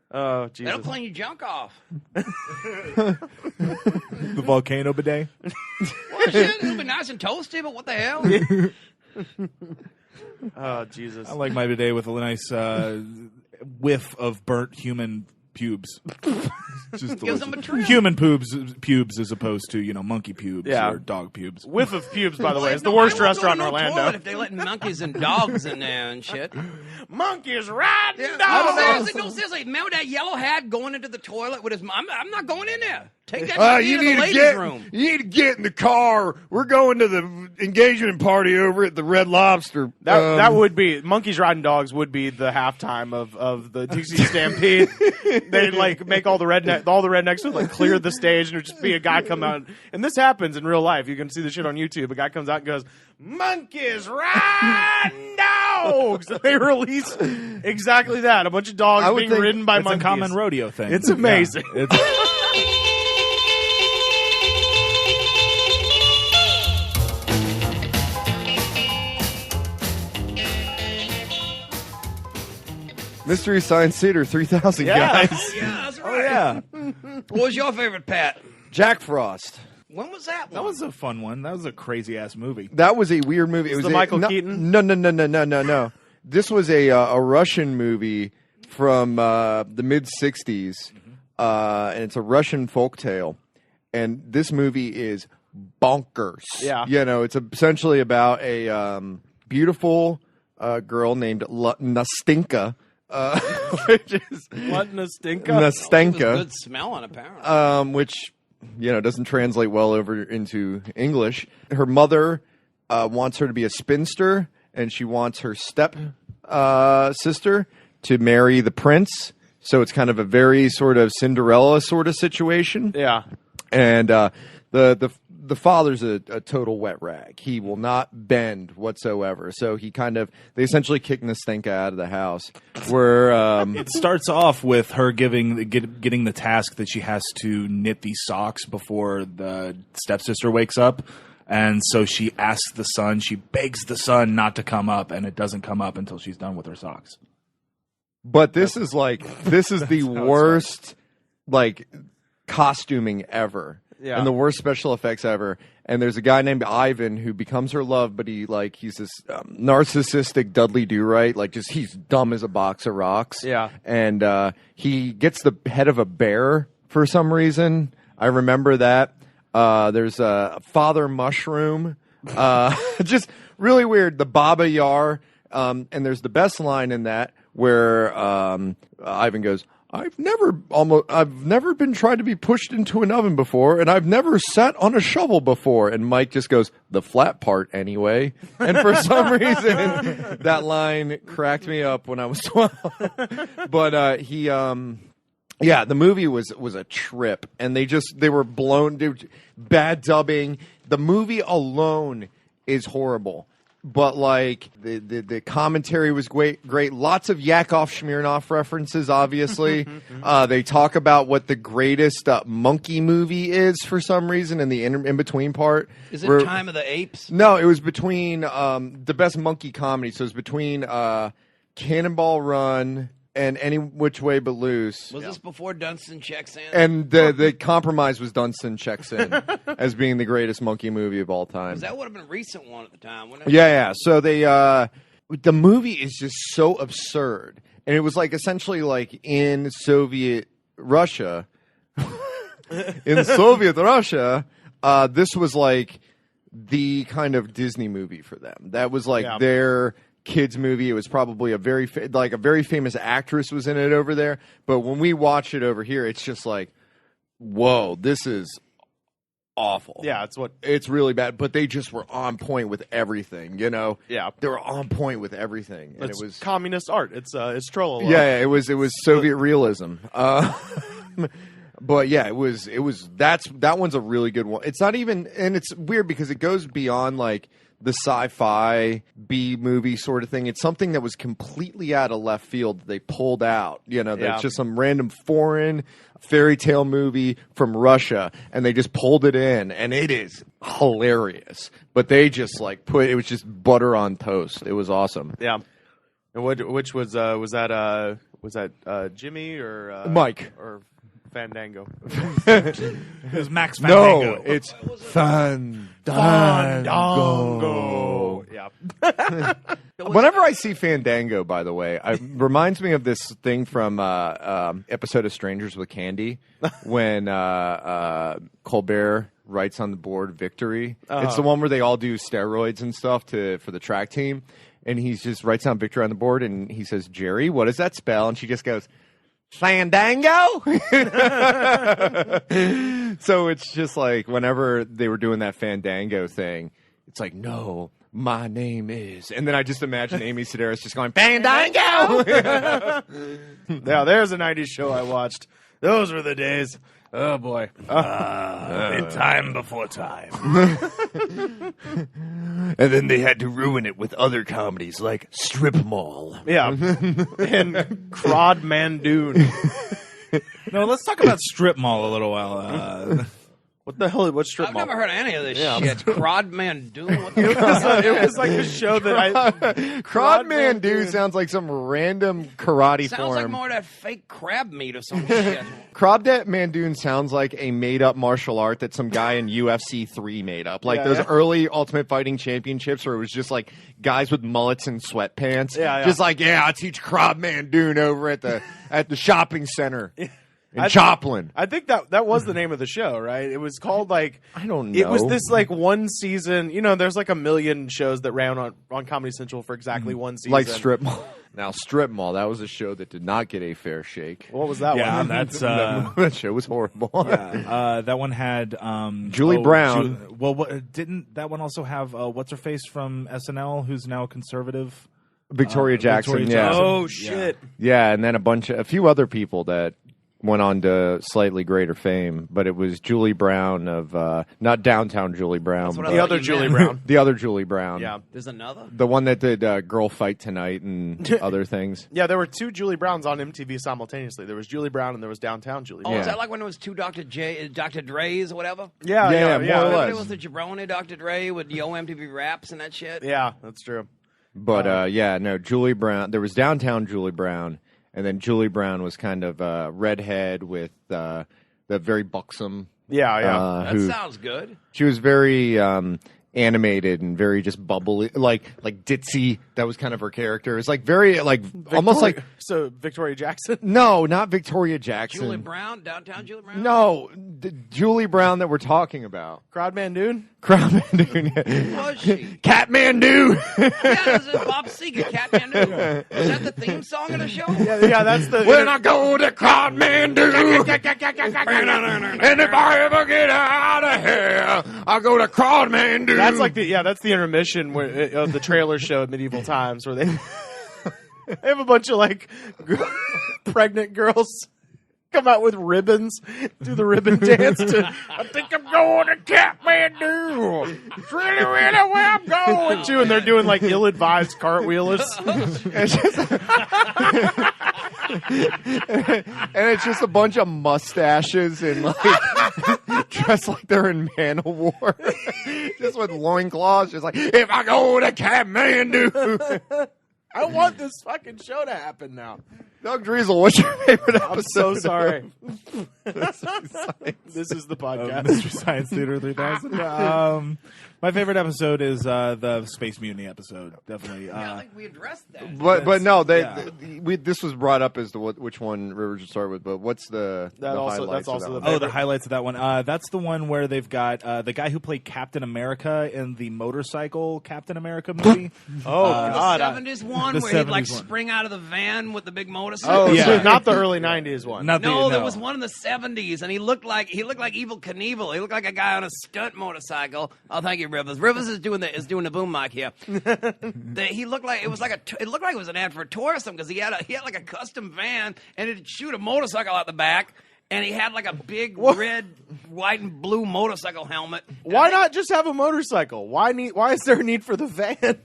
[SPEAKER 5] Oh, Jesus.
[SPEAKER 3] That'll clean your junk off.
[SPEAKER 6] The volcano bidet.
[SPEAKER 3] Well, shit, it'll be nice and toasty, but what the hell?
[SPEAKER 5] Oh, Jesus.
[SPEAKER 6] I like my bidet with a nice whiff of burnt human pubes. Just
[SPEAKER 3] Gives them a trim.
[SPEAKER 6] human pubes as opposed to monkey pubes
[SPEAKER 5] Yeah.
[SPEAKER 6] or dog pubes.
[SPEAKER 5] Whiff of pubes, by the way.
[SPEAKER 3] Well,
[SPEAKER 5] It's the
[SPEAKER 3] no,
[SPEAKER 5] worst
[SPEAKER 3] I won't
[SPEAKER 5] restaurant in
[SPEAKER 3] go to no
[SPEAKER 5] Orlando.
[SPEAKER 3] toilet if they letting monkeys and dogs in there and shit.
[SPEAKER 5] Monkeys riding
[SPEAKER 3] No,
[SPEAKER 5] dogs.
[SPEAKER 3] seriously. Remember that yellow hat going into the toilet with his mom? I'm not going in there. Take that monkey into the ladies' room.
[SPEAKER 4] You need to get in the car. We're going to the engagement party over at the Red Lobster.
[SPEAKER 5] That would be Monkeys Riding Dogs would be the halftime of the Dixie Stampede. They'd like make all the rednecks would like clear the stage and there'd just be a guy come out. And this happens in real life. You can see the shit on YouTube. A guy comes out and goes, "Monkeys Riding Dogs." They release exactly that. A bunch of dogs being ridden by
[SPEAKER 6] It's
[SPEAKER 5] monkeys.
[SPEAKER 6] a common rodeo thing.
[SPEAKER 5] It's amazing.
[SPEAKER 6] Yeah, it's-
[SPEAKER 4] Mystery Science Theater 3000,
[SPEAKER 5] Yeah.
[SPEAKER 4] guys.
[SPEAKER 3] Yeah, that's
[SPEAKER 6] Oh
[SPEAKER 3] right.
[SPEAKER 6] yeah,
[SPEAKER 3] What was your favorite, Pat?
[SPEAKER 4] Jack Frost.
[SPEAKER 3] When was that one?
[SPEAKER 6] that was a fun one. That was a crazy ass movie.
[SPEAKER 4] That was a weird movie. It was
[SPEAKER 5] the Michael Keaton?
[SPEAKER 4] No. This was a Russian movie from the mid '60s, and it's a Russian folktale. And this movie is bonkers.
[SPEAKER 5] Yeah.
[SPEAKER 4] It's essentially about a beautiful girl named Nastinka, which is
[SPEAKER 5] What Nastinka?
[SPEAKER 3] It was
[SPEAKER 4] Nastenka,
[SPEAKER 3] good smelling, apparently.
[SPEAKER 4] which doesn't translate well over into English. Her mother wants her to be a spinster, and she wants her step sister to marry the prince. So it's kind of a very sort of Cinderella sort of situation.
[SPEAKER 5] Yeah.
[SPEAKER 4] And the father's a total wet rag. He will not bend whatsoever. So they essentially kick Nastenka out of the house. Where
[SPEAKER 6] It starts off with her getting the task that she has to knit these socks before the stepsister wakes up. And so she asks the son, she begs the son not to come up, and it doesn't come up until she's done with her socks.
[SPEAKER 4] But this is the worst costuming ever.
[SPEAKER 5] Yeah.
[SPEAKER 4] and the worst special effects ever. And there's a guy named Ivan who becomes her love, but he's this narcissistic Dudley Do-Right, like just he's dumb as a box of rocks.
[SPEAKER 5] Yeah.
[SPEAKER 4] And he gets the head of a bear for some reason. I remember that. There's a Father Mushroom. Just really weird. The Baba Yar. And there's the best line in that where Ivan goes, I've never been tried to be pushed into an oven before, and I've never sat on a shovel before. And Mike just goes, the flat part anyway. And for some reason, that line cracked me up when I was 12. But the movie was a trip, and they were blown. Bad dubbing. The movie alone is horrible. But like the commentary was great. Lots of Yakov Smirnoff references. Obviously, they talk about what the greatest monkey movie is for some reason in the in between part.
[SPEAKER 3] Is it Time of the Apes?
[SPEAKER 4] No, it was between the best monkey comedy. So it was between Cannonball Run and Any Which Way But Loose.
[SPEAKER 3] Was this before Dunstan checks in?
[SPEAKER 4] And the compromise was Dunstan checks in as being the greatest monkey movie of all time.
[SPEAKER 3] Because that would have been a recent one at the time, wouldn't it?
[SPEAKER 4] Yeah. So the movie is just so absurd, and it was like essentially like in Soviet Russia. In Soviet Russia, this was like the kind of Disney movie for them. That was like their kids movie. It was probably a very famous actress was in it over there. But when we watch it over here, it's just like, whoa, this is awful.
[SPEAKER 5] Yeah,
[SPEAKER 4] it's really bad. But they just were on point with everything. You know.
[SPEAKER 5] Yeah,
[SPEAKER 4] they were on point with everything. And
[SPEAKER 5] it's
[SPEAKER 4] it was
[SPEAKER 5] communist art. It's Trololo.
[SPEAKER 4] Yeah, it was Soviet realism. But yeah, it was that one's a really good one. It's not even, and it's weird because it goes beyond like the sci-fi B movie sort of thing. It's something that was completely out of left field that they pulled out. You know, that's just some random foreign fairy tale movie from Russia, and they just pulled it in, and it is hilarious. But they just like it was just butter on toast. It was awesome.
[SPEAKER 5] Yeah. And which was that Jimmy or
[SPEAKER 4] Mike
[SPEAKER 5] or Fandango?
[SPEAKER 6] It was Max Fandango.
[SPEAKER 4] No, it's Fandango.
[SPEAKER 5] Yeah.
[SPEAKER 4] Whenever I see Fandango, by the way, it reminds me of this thing from episode of Strangers with Candy when Colbert writes on the board victory. It's the one where they all do steroids and stuff for the track team. And he just writes down victory on the board, and he says, Jerry, what does that spell? And she just goes, Fandango? So it's just like whenever they were doing that Fandango thing, it's like, no, my name is. And then I just imagine Amy Sedaris just going, Fandango!
[SPEAKER 5] Yeah, there's a 90s show I watched. Those were the days. Oh, boy.
[SPEAKER 6] Time before time.
[SPEAKER 4] And then they had to ruin it with other comedies like Strip Mall.
[SPEAKER 5] Yeah. And Crod Mandoon.
[SPEAKER 6] No, let's talk about Strip Mall a little while.
[SPEAKER 5] What the hell? What's Strip
[SPEAKER 3] I've
[SPEAKER 5] Mall?
[SPEAKER 3] never heard of any of this shit. Crod Mandoon? What the fuck?
[SPEAKER 5] It was like a show that
[SPEAKER 4] Crod Mandoon sounds like some random karate
[SPEAKER 3] Sounds
[SPEAKER 4] form.
[SPEAKER 3] like more of that fake crab meat or some shit.
[SPEAKER 4] Crab Mandoon sounds like a made-up martial art that some guy in UFC 3 made up. Like those early Ultimate Fighting Championships where it was just like guys with mullets and sweatpants. Just like, I'll teach Crab Mandoon over at the shopping center. In Joplin.
[SPEAKER 5] I think that was the name of the show, right? It was called like
[SPEAKER 4] I don't know.
[SPEAKER 5] It was this like one season. You know, there's like a million shows that ran on Comedy Central for exactly one season.
[SPEAKER 4] Like Strip Mall. Now, Strip Mall, that was a show that did not get a fair shake.
[SPEAKER 5] What was that
[SPEAKER 6] Yeah,
[SPEAKER 5] one?
[SPEAKER 6] that's
[SPEAKER 4] that show was horrible.
[SPEAKER 6] that one had
[SPEAKER 4] Julie Brown.
[SPEAKER 6] Didn't that one also have what's her face from SNL, who's now conservative?
[SPEAKER 4] Victoria Jackson.
[SPEAKER 6] Victoria
[SPEAKER 4] Yeah.
[SPEAKER 6] Jackson.
[SPEAKER 5] Oh shit!
[SPEAKER 4] Yeah, and then a few other people that went on to slightly greater fame, but it was Julie Brown of not Downtown Julie Brown,
[SPEAKER 3] what I
[SPEAKER 5] The
[SPEAKER 3] thought
[SPEAKER 5] other
[SPEAKER 3] you
[SPEAKER 5] Julie
[SPEAKER 3] meant.
[SPEAKER 5] Brown.
[SPEAKER 4] the other Julie Brown.
[SPEAKER 5] Yeah.
[SPEAKER 3] There's another?
[SPEAKER 4] The one that did Girl Fight Tonight and other things.
[SPEAKER 5] Yeah, there were two Julie Browns on MTV simultaneously. There was Julie Brown and there was Downtown Julie
[SPEAKER 3] Oh,
[SPEAKER 5] Brown.
[SPEAKER 3] is that like when it was two Dr. Dre's or whatever?
[SPEAKER 5] Yeah,
[SPEAKER 4] Yeah, more or
[SPEAKER 3] Remember
[SPEAKER 4] less.
[SPEAKER 3] it was the Jabroni Dr. Dre with Yo MTV Raps and that shit?
[SPEAKER 5] Yeah, that's true.
[SPEAKER 4] But Julie Brown. There was Downtown Julie Brown, and then Julie Brown was kind of redhead with the very buxom
[SPEAKER 5] Yeah, yeah.
[SPEAKER 3] That sounds good.
[SPEAKER 4] She was very animated and very just bubbly, like ditzy. That was kind of her character. It's like very almost like
[SPEAKER 5] Victoria Jackson.
[SPEAKER 4] no, not Victoria Jackson.
[SPEAKER 3] Julie Brown, downtown Julie Brown.
[SPEAKER 4] No, the Julie Brown that we're talking about.
[SPEAKER 5] Crowdmandoon.
[SPEAKER 4] Crowdmandoon.
[SPEAKER 3] Who was she?
[SPEAKER 4] Catmandu.
[SPEAKER 3] Yeah, it was Bob Seger, Catmandu. Is that the theme song of the show?
[SPEAKER 5] Yeah, that's the.
[SPEAKER 4] When I go to Crowdmandu, and if I ever get out of here, I'll go to Crowdmandu.
[SPEAKER 5] That's like that's the intermission of the trailer show at Medieval Times where they they have a bunch of like pregnant girls come out with ribbons, do the ribbon dance to I think I'm going to Kathmandu. It's really where I'm going to, and they're doing like ill-advised cartwheelers.
[SPEAKER 4] And it's just a bunch of mustaches and like dressed like they're in Manowar, just with loincloths, just like if I go to Kathmandu.
[SPEAKER 5] I want this fucking show to happen now.
[SPEAKER 4] Doug Driesel, what's your favorite episode?
[SPEAKER 5] I'm so sorry. This is the podcast.
[SPEAKER 6] Mystery Science Theater 3000. My favorite episode is the Space Mutiny episode. Definitely.
[SPEAKER 3] I think we addressed that.
[SPEAKER 4] But no,
[SPEAKER 6] yeah.
[SPEAKER 4] this was brought up as which one Rivers should start with. But what's the highlights?
[SPEAKER 5] That's also
[SPEAKER 4] of that
[SPEAKER 5] the
[SPEAKER 4] one?
[SPEAKER 6] the highlights of that one. That's the one where they've got the guy who played Captain America in the motorcycle Captain America movie.
[SPEAKER 5] Oh
[SPEAKER 3] The
[SPEAKER 5] God!
[SPEAKER 3] 70s one
[SPEAKER 6] the
[SPEAKER 3] where he'd like
[SPEAKER 6] 70s one.
[SPEAKER 3] spring out of the van with the big motorcycle.
[SPEAKER 5] Oh,
[SPEAKER 6] Yeah.
[SPEAKER 5] so not the early '90s one.
[SPEAKER 3] No, there was one in the 70s, and he looked like Evil Knievel. He looked like a guy on a stunt motorcycle. Oh, thank you, Rivers. Rivers is doing the boom mic here. He looked like it was it looked like it was an ad for a tour or something because he had like a custom van, and it'd shoot a motorcycle out the back. And he had like a big red, white, and blue motorcycle helmet.
[SPEAKER 5] Why not just have a motorcycle? Why is there a need for the van?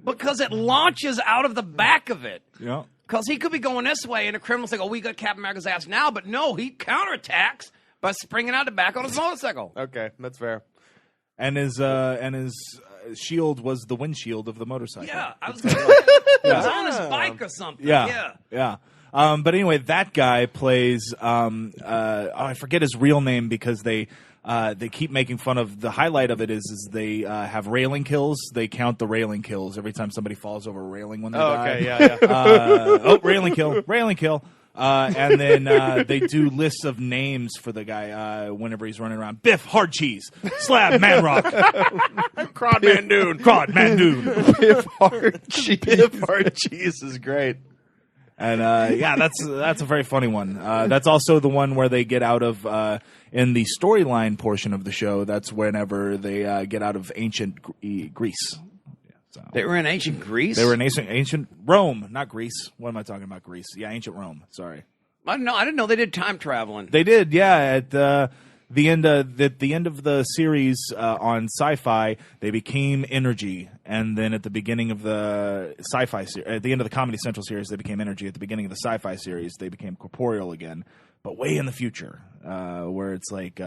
[SPEAKER 3] Because it launches out of the back of it.
[SPEAKER 6] Yeah.
[SPEAKER 3] Because he could be going this way, and the criminal's like, "Oh, we got Captain America's ass now," but no, he counterattacks by springing out the back on his motorcycle.
[SPEAKER 5] Okay, that's fair.
[SPEAKER 6] And his shield was the windshield of the motorcycle.
[SPEAKER 3] Yeah, I was going to say, he was on his bike or something.
[SPEAKER 6] Yeah. But anyway, that guy plays. I forget his real name because they keep making fun of. The highlight of it is they have railing kills. They count the railing kills every time somebody falls over a railing when they die.
[SPEAKER 5] Okay, yeah.
[SPEAKER 6] Railing kill. And then they do lists of names for the guy whenever he's running around. Biff, hard cheese, slab, man rock, Crod-Mandoon.
[SPEAKER 4] Biff Hard Cheese.
[SPEAKER 5] Biff hard cheese is great.
[SPEAKER 6] And that's a very funny one. That's also the one where they get out of in the storyline portion of the show. That's whenever they get out of ancient Greece. So.
[SPEAKER 3] They were in ancient Greece?
[SPEAKER 6] They were in ancient Rome, not Greece. What am I talking about? Greece? Yeah, ancient Rome. Sorry.
[SPEAKER 3] I didn't know they did time traveling.
[SPEAKER 6] They did. Yeah, at the end of the series on Sci-Fi, they became energy, and then at the beginning of the Sci-Fi at the end of the Comedy Central series, they became energy. At the beginning of the Sci-Fi series, they became corporeal again, but way in the future, where it's like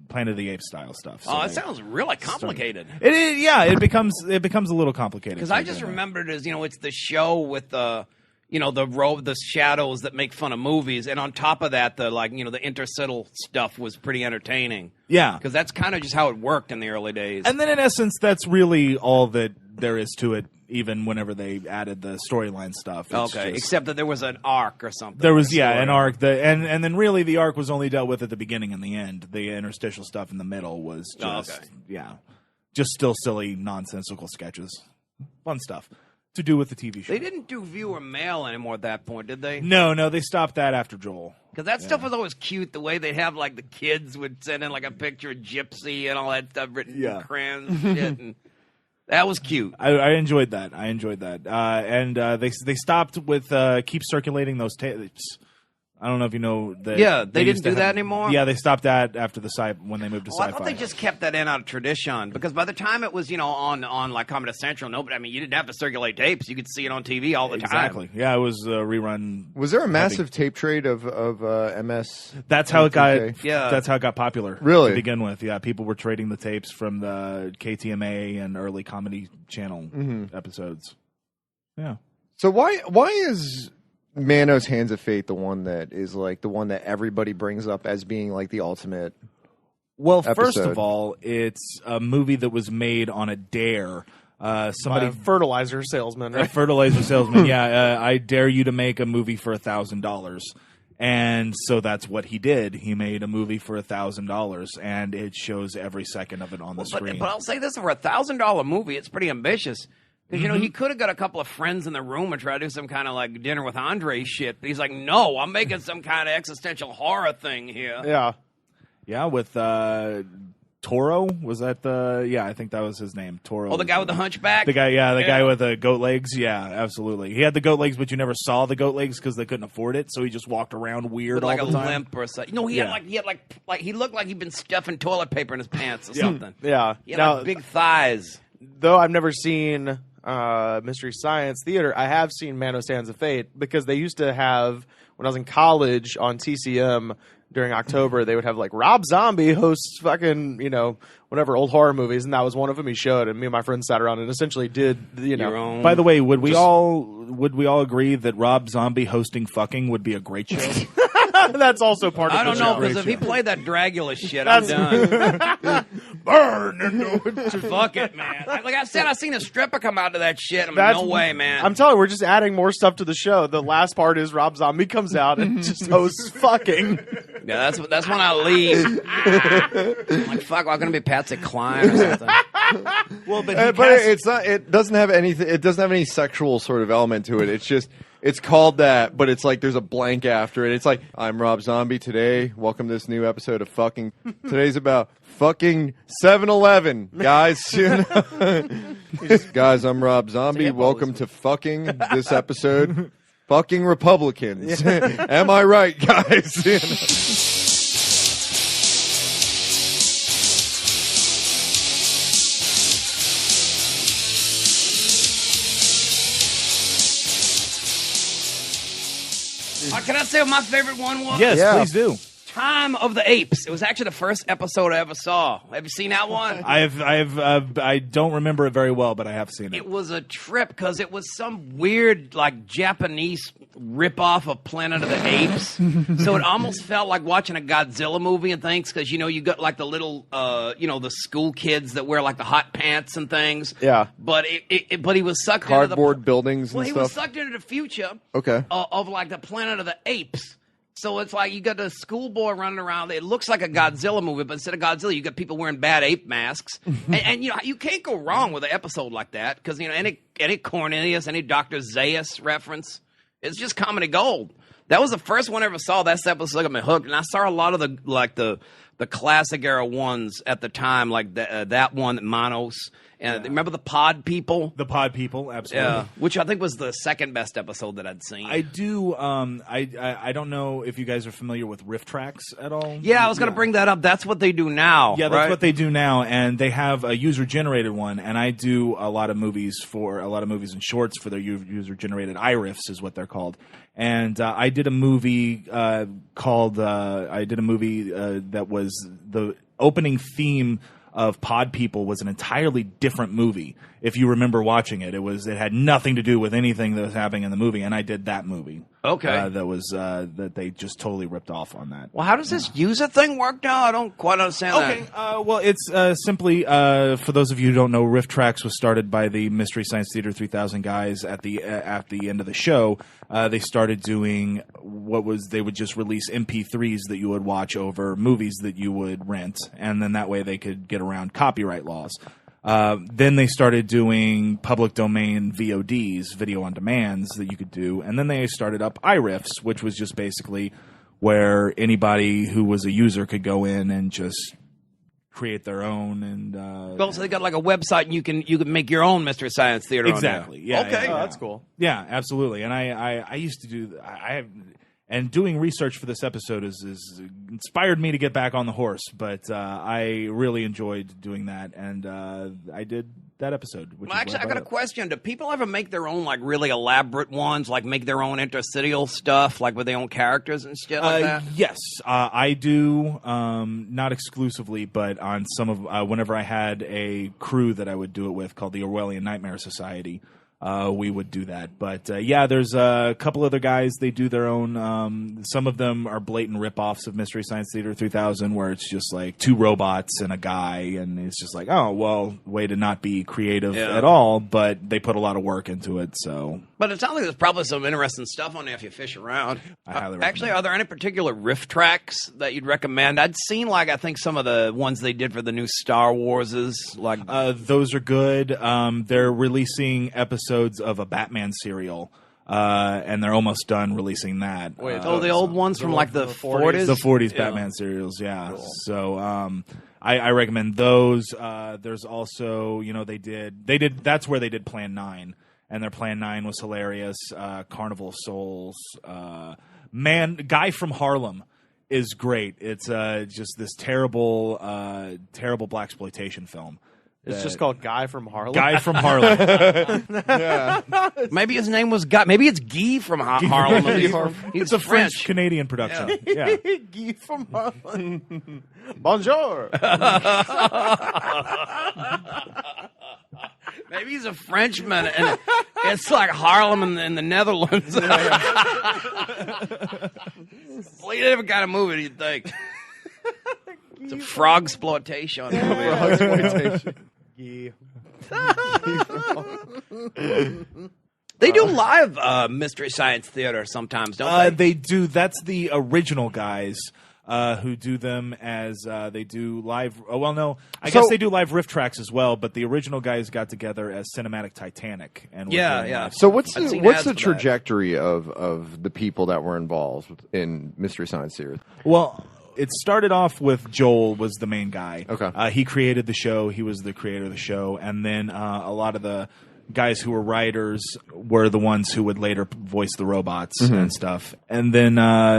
[SPEAKER 6] Planet of the Apes style stuff. So
[SPEAKER 3] it sounds really complicated.
[SPEAKER 6] It is. Yeah, it becomes a little complicated.
[SPEAKER 3] Because I just remembered as it's the show with the. The shadows that make fun of movies, and on top of that, the interstitial stuff was pretty entertaining.
[SPEAKER 6] Yeah,
[SPEAKER 3] because that's kind of just how it worked in the early days.
[SPEAKER 6] And then, in essence, that's really all that there is to it. Even whenever they added the storyline stuff,
[SPEAKER 3] except that there was an arc or something.
[SPEAKER 6] There was an arc. And then really the arc was only dealt with at the beginning and the end. The interstitial stuff in the middle was just still silly, nonsensical sketches, fun stuff. To do with the TV show.
[SPEAKER 3] They didn't do viewer mail anymore at that point, did they?
[SPEAKER 6] No, they stopped that after Joel.
[SPEAKER 3] Because that stuff was always cute, the way they'd have, the kids would send in, a picture of Gypsy and all that stuff written in crayons and shit, and that was cute.
[SPEAKER 6] I enjoyed that. And they stopped with keep circulating those tapes. I don't know if you know that.
[SPEAKER 3] Yeah, they didn't do that anymore?
[SPEAKER 6] Yeah, they stopped that after when they moved to Sci-Fi.
[SPEAKER 3] I thought they just kept that in out of tradition because by the time it was, on like Comedy Central, you didn't have to circulate tapes. You could see it on TV all the time.
[SPEAKER 6] Exactly. Yeah, it was rerun.
[SPEAKER 4] Was there a massive tape trade of MS?
[SPEAKER 6] That's how it got.
[SPEAKER 3] Yeah.
[SPEAKER 6] That's how it got popular.
[SPEAKER 4] Really?
[SPEAKER 6] To begin with, yeah, people were trading the tapes from the KTMA and early Comedy Channel episodes. Yeah.
[SPEAKER 4] So why is Manos Hands of Fate, the one that is like the one that everybody brings up as being like the ultimate.
[SPEAKER 6] Well, first
[SPEAKER 4] episode.
[SPEAKER 6] of all, it's a movie that was made on a dare. Somebody
[SPEAKER 5] By a fertilizer salesman,
[SPEAKER 6] a
[SPEAKER 5] right?
[SPEAKER 6] fertilizer salesman. Yeah, I dare you to make a movie for $1,000. And so that's what he did. He made a movie for $1,000, and it shows every second of it on the screen.
[SPEAKER 3] But I'll say this, for $1,000 movie, it's pretty ambitious. Because, you know, he could have got a couple of friends in the room and tried to do some kind of, like, dinner with Andre shit. But he's like, no, I'm making some kind of existential horror thing here.
[SPEAKER 5] Yeah.
[SPEAKER 6] Yeah, with Toro. Was that the? Yeah, I think that was his name. Toro.
[SPEAKER 3] Oh, the guy with the hunchback?
[SPEAKER 6] The guy, the guy with the goat legs. Yeah, absolutely. He had the goat legs, but you never saw the goat legs because they couldn't afford it. So he just walked around weird
[SPEAKER 3] With
[SPEAKER 6] all
[SPEAKER 3] like
[SPEAKER 6] the
[SPEAKER 3] a
[SPEAKER 6] time.
[SPEAKER 3] limp or something. No, he had he looked like he'd been stuffing toilet paper in his pants or something.
[SPEAKER 5] Yeah.
[SPEAKER 3] He had
[SPEAKER 5] Now,
[SPEAKER 3] like big thighs.
[SPEAKER 5] though I've never seen Mystery Science Theater, I have seen Manos Hands of Fate because they used to have, when I was in college on TCM during October, they would have like Rob Zombie hosts fucking, you know, whatever old horror movies, and that was one of them he showed, and me and my friends sat around and essentially did, you know.
[SPEAKER 3] Your own.
[SPEAKER 6] By the way, would we all agree that Rob Zombie hosting fucking would be a great show?
[SPEAKER 5] That's also part of
[SPEAKER 3] I
[SPEAKER 5] the
[SPEAKER 3] don't know,
[SPEAKER 5] show.
[SPEAKER 3] because if he played that Dragula shit, I'm done.
[SPEAKER 5] Burn!
[SPEAKER 3] Fuck it, man. Like I said, I seen a stripper come out to that shit. I'm like,
[SPEAKER 5] That's-
[SPEAKER 3] no way, man.
[SPEAKER 5] I'm telling you, we're just adding more stuff to the show. The last part is Rob Zombie comes out and just hosts fucking.
[SPEAKER 3] Yeah, that's when I leave. I'm like, fuck, I'm gonna be Patsy Cline or something.
[SPEAKER 6] Well, but
[SPEAKER 4] It's not. It doesn't have anything. It doesn't have any sexual sort of element to it. It's just. It's called that, but it's like there's a blank after it. It's like, I'm Rob Zombie today. Welcome to this new episode of fucking. Today's about fucking 7-Eleven, guys. You know? Guys, I'm Rob Zombie. Welcome to fucking this episode. Fucking Republicans. Am I right, guys? You know?
[SPEAKER 3] Can I say what my favorite one was?
[SPEAKER 6] yes,
[SPEAKER 4] Yeah.
[SPEAKER 6] please do.
[SPEAKER 3] Time of the Apes. It was actually the first episode I ever saw. Have you seen that one?
[SPEAKER 6] I don't remember it very well, but I have seen it.
[SPEAKER 3] It was a trip because it was some weird, like, Japanese rip-off of Planet of the Apes. So it almost felt like watching a Godzilla movie and things because, you know, you got, like, the little, the school kids that wear, like, the hot pants and things.
[SPEAKER 5] Yeah.
[SPEAKER 3] But but he was sucked
[SPEAKER 4] Cardboard
[SPEAKER 3] into the...
[SPEAKER 4] buildings and
[SPEAKER 3] Well, he was
[SPEAKER 4] stuff.
[SPEAKER 3] sucked into the future
[SPEAKER 4] Okay.
[SPEAKER 3] of, like, the Planet of the Apes. So it's like you got the schoolboy running around. It looks like a Godzilla movie, but instead of Godzilla, you got people wearing bad ape masks. and you know, you can't go wrong with an episode like that because, you know, any Cornelius, any Dr. Zaius reference, it's just comedy gold. That was the first one I ever saw. That episode got me hooked. And I saw a lot of the classic era ones at the time, like that one, Manos. And remember the Pod People?
[SPEAKER 6] The Pod People, absolutely.
[SPEAKER 3] Yeah, which I think was the second best episode that I'd seen.
[SPEAKER 6] I do. I don't know if you guys are familiar with riff tracks at all.
[SPEAKER 3] Yeah, I was going to bring that up. That's what they do now.
[SPEAKER 6] Yeah, that's
[SPEAKER 3] right?
[SPEAKER 6] what they do now, and they have a user-generated one. And I do a lot of movies and shorts for their user-generated iRiffs, is what they're called. And I did a movie that was the opening theme of Pod People was an entirely different movie. If you remember watching it, it had nothing to do with anything that was happening in the movie, and I did that movie.
[SPEAKER 3] Okay.
[SPEAKER 6] That they just totally ripped off on that.
[SPEAKER 3] Well, how does this user thing work now? I don't quite understand
[SPEAKER 6] Okay,
[SPEAKER 3] that.
[SPEAKER 6] well, it's simply for those of you who don't know, Riff Tracks was started by the Mystery Science Theater 3000 guys at the end of the show. They started doing they would just release MP3s that you would watch over movies that you would rent, and then that way they could get around copyright laws. Then they started doing public domain VODs, video on demands, that you could do. And then they started up iRiffs, which was just basically where anybody who was a user could go in and just create their own. And
[SPEAKER 3] Well, so they got like a website, and you can make your own Mystery Science Theater.
[SPEAKER 6] exactly,
[SPEAKER 3] On
[SPEAKER 6] yeah.
[SPEAKER 3] there. Okay.
[SPEAKER 6] yeah,
[SPEAKER 5] Oh, that's cool.
[SPEAKER 6] Yeah, absolutely. And I used to do. And doing research for this episode is inspired me to get back on the horse. But I really enjoyed doing that, and I did that episode. Which
[SPEAKER 3] Well,
[SPEAKER 6] is
[SPEAKER 3] actually,
[SPEAKER 6] what
[SPEAKER 3] I got a
[SPEAKER 6] brought up.
[SPEAKER 3] question. Do people ever make their own, like, really elaborate ones, like make their own interstitial stuff, like with their own characters and shit like that?
[SPEAKER 6] Yes, I do. Not exclusively, but on some of whenever I had a crew that I would do it with called the Orwellian Nightmare Society. we would do that. But yeah, there's a couple other guys. They do their own. Some of them are blatant ripoffs of Mystery Science Theater 3000, where it's just like 2 robots and a guy, and it's just like, oh well, way to not be creative at all. But they put a lot of work into it. So,
[SPEAKER 3] but it sounds like there's probably some interesting stuff on there if you fish around.
[SPEAKER 6] I highly recommend.
[SPEAKER 3] Actually, are there any particular riff tracks that you'd recommend? I'd seen I think some of the ones they did for the new Star Warses,
[SPEAKER 6] those are good. They're releasing episodes of a Batman serial, and they're almost done releasing that.
[SPEAKER 3] Wait, the old ones from the 40s?
[SPEAKER 6] The 40s Batman serials, yeah. Cool. So I recommend those. There's also, they did that's where they did Plan 9, and their Plan 9 was hilarious. Carnival of Souls. Guy from Harlem is great. It's just this terrible blaxploitation film.
[SPEAKER 5] It's just called Guy from Harlem.
[SPEAKER 6] Guy from Harlem.
[SPEAKER 3] Yeah. Maybe his name was Guy. Maybe it's Guy from Harlem.
[SPEAKER 6] It's a French Canadian production. Yeah.
[SPEAKER 5] Guy from Harlem. Bonjour.
[SPEAKER 3] Maybe he's a Frenchman, and it's like Harlem in the Netherlands. Completely different kind of movie, you'd think. It's a frog exploitation movie.
[SPEAKER 5] Yeah.
[SPEAKER 3] They do live Mystery Science Theater sometimes, don't they?
[SPEAKER 6] They do. That's the original guys who do them as they do live. Oh, well, no. I guess they do live riff tracks as well, but the original guys got together as Cinematic Titanic. And
[SPEAKER 3] yeah.
[SPEAKER 4] So what's the trajectory of the people that were involved in Mystery Science Theater?
[SPEAKER 6] Well, it started off with Joel was the main guy.
[SPEAKER 4] Okay.
[SPEAKER 6] He created the show. He was the creator of the show. And then a lot of the guys who were writers were the ones who would later voice the robots and stuff. And then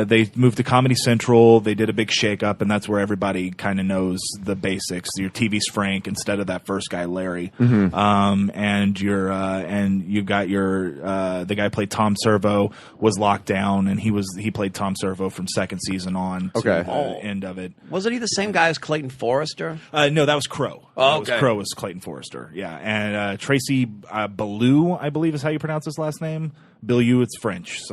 [SPEAKER 6] they moved to Comedy Central. They did a big shakeup, and that's where everybody kind of knows the basics. Your TV's Frank instead of that first guy, Larry. And you've got the guy who played Tom Servo was locked down, and he played Tom Servo from second season on to the end of it.
[SPEAKER 3] Wasn't he the same guy as Clayton Forrester?
[SPEAKER 6] No, that was Crow.
[SPEAKER 3] Oh, okay.
[SPEAKER 6] Crow was Clayton Forrester. Yeah, and Tracy Ballou, I believe is how you pronounce his last name. Billou, it's French.
[SPEAKER 3] It's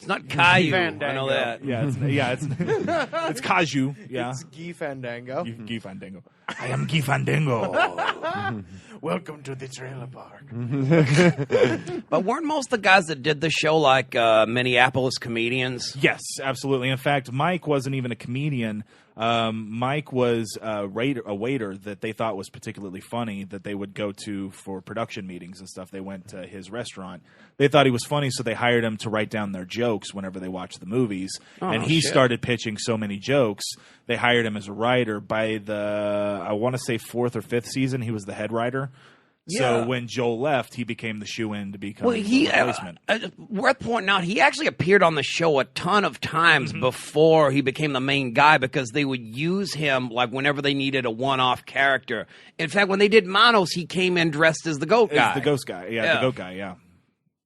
[SPEAKER 3] not Caillou. I know that.
[SPEAKER 6] It's Caju. Yeah,
[SPEAKER 5] it's Guy Fandango.
[SPEAKER 6] Guy Fandango. I am Guy Fandango.
[SPEAKER 5] Welcome to the trailer park.
[SPEAKER 3] But weren't most of the guys that did the show Minneapolis comedians?
[SPEAKER 6] Yes, absolutely. In fact, Mike wasn't even a comedian. Mike was a waiter that they thought was particularly funny that they would go to for production meetings and stuff. They went to his restaurant. They thought he was funny, so they hired him to write down their jokes whenever they watched the movies. And he started pitching so many jokes, they hired him as a writer. By the, I want to say 4th or 5th season, he was the head writer. So when Joel left, he became the shoe-in to become the replacement.
[SPEAKER 3] Worth pointing out, he actually appeared on the show a ton of times before he became the main guy because they would use him whenever they needed a one-off character. In fact, when they did Manos, he came in dressed as the goat guy.
[SPEAKER 6] The ghost guy. Yeah, the goat guy, yeah.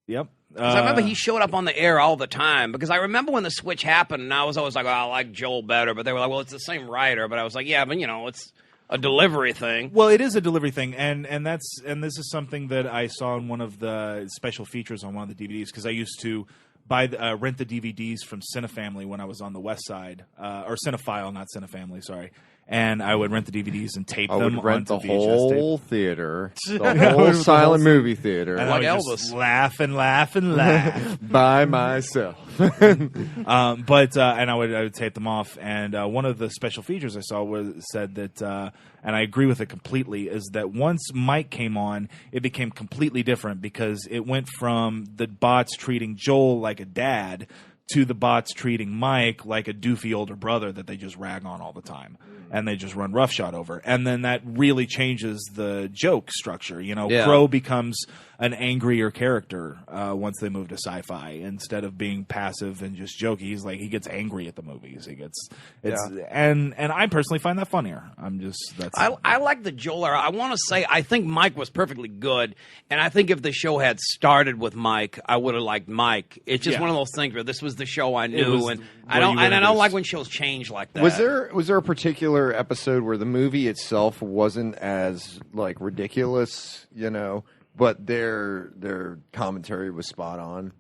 [SPEAKER 6] Yep.
[SPEAKER 3] Because I remember he showed up on the air all the time. Because I remember when the switch happened, and I was always like, I like Joel better. But they were like, well, it's the same writer. But I was like, yeah, but, it's a delivery thing.
[SPEAKER 6] Well, it is a delivery thing, and this is something that I saw in one of the special features on one of the DVDs because I used to rent the DVDs from Cinefamily when I was on the West Side, or Cinephile, not Cinefamily, sorry. And I would rent the DVDs and tape them.
[SPEAKER 4] I would rent the
[SPEAKER 6] onto
[SPEAKER 4] whole theater, the whole silent movie theater,
[SPEAKER 6] and like Elvis, just laugh and laugh and laugh
[SPEAKER 4] by myself.
[SPEAKER 6] And I would tape them off. And one of the special features I saw said that, and I agree with it completely, is that once Mike came on, it became completely different because it went from the bots treating Joel like a dad to the bots treating Mike like a doofy older brother that they just rag on all the time. And they just run roughshod over. And then that really changes the joke structure. Crow becomes an angrier character once they move to sci-fi. Instead of being passive and just jokey, he gets angry at the movies. And I personally find that funnier.
[SPEAKER 3] I like the Joel era. I want to say I think Mike was perfectly good. And I think if the show had started with Mike, I would have liked Mike. It's just one of those things where this was the show I knew. And I don't like when shows change like that.
[SPEAKER 4] Was there a particular episode where the movie itself wasn't as ridiculous, but their commentary was spot on.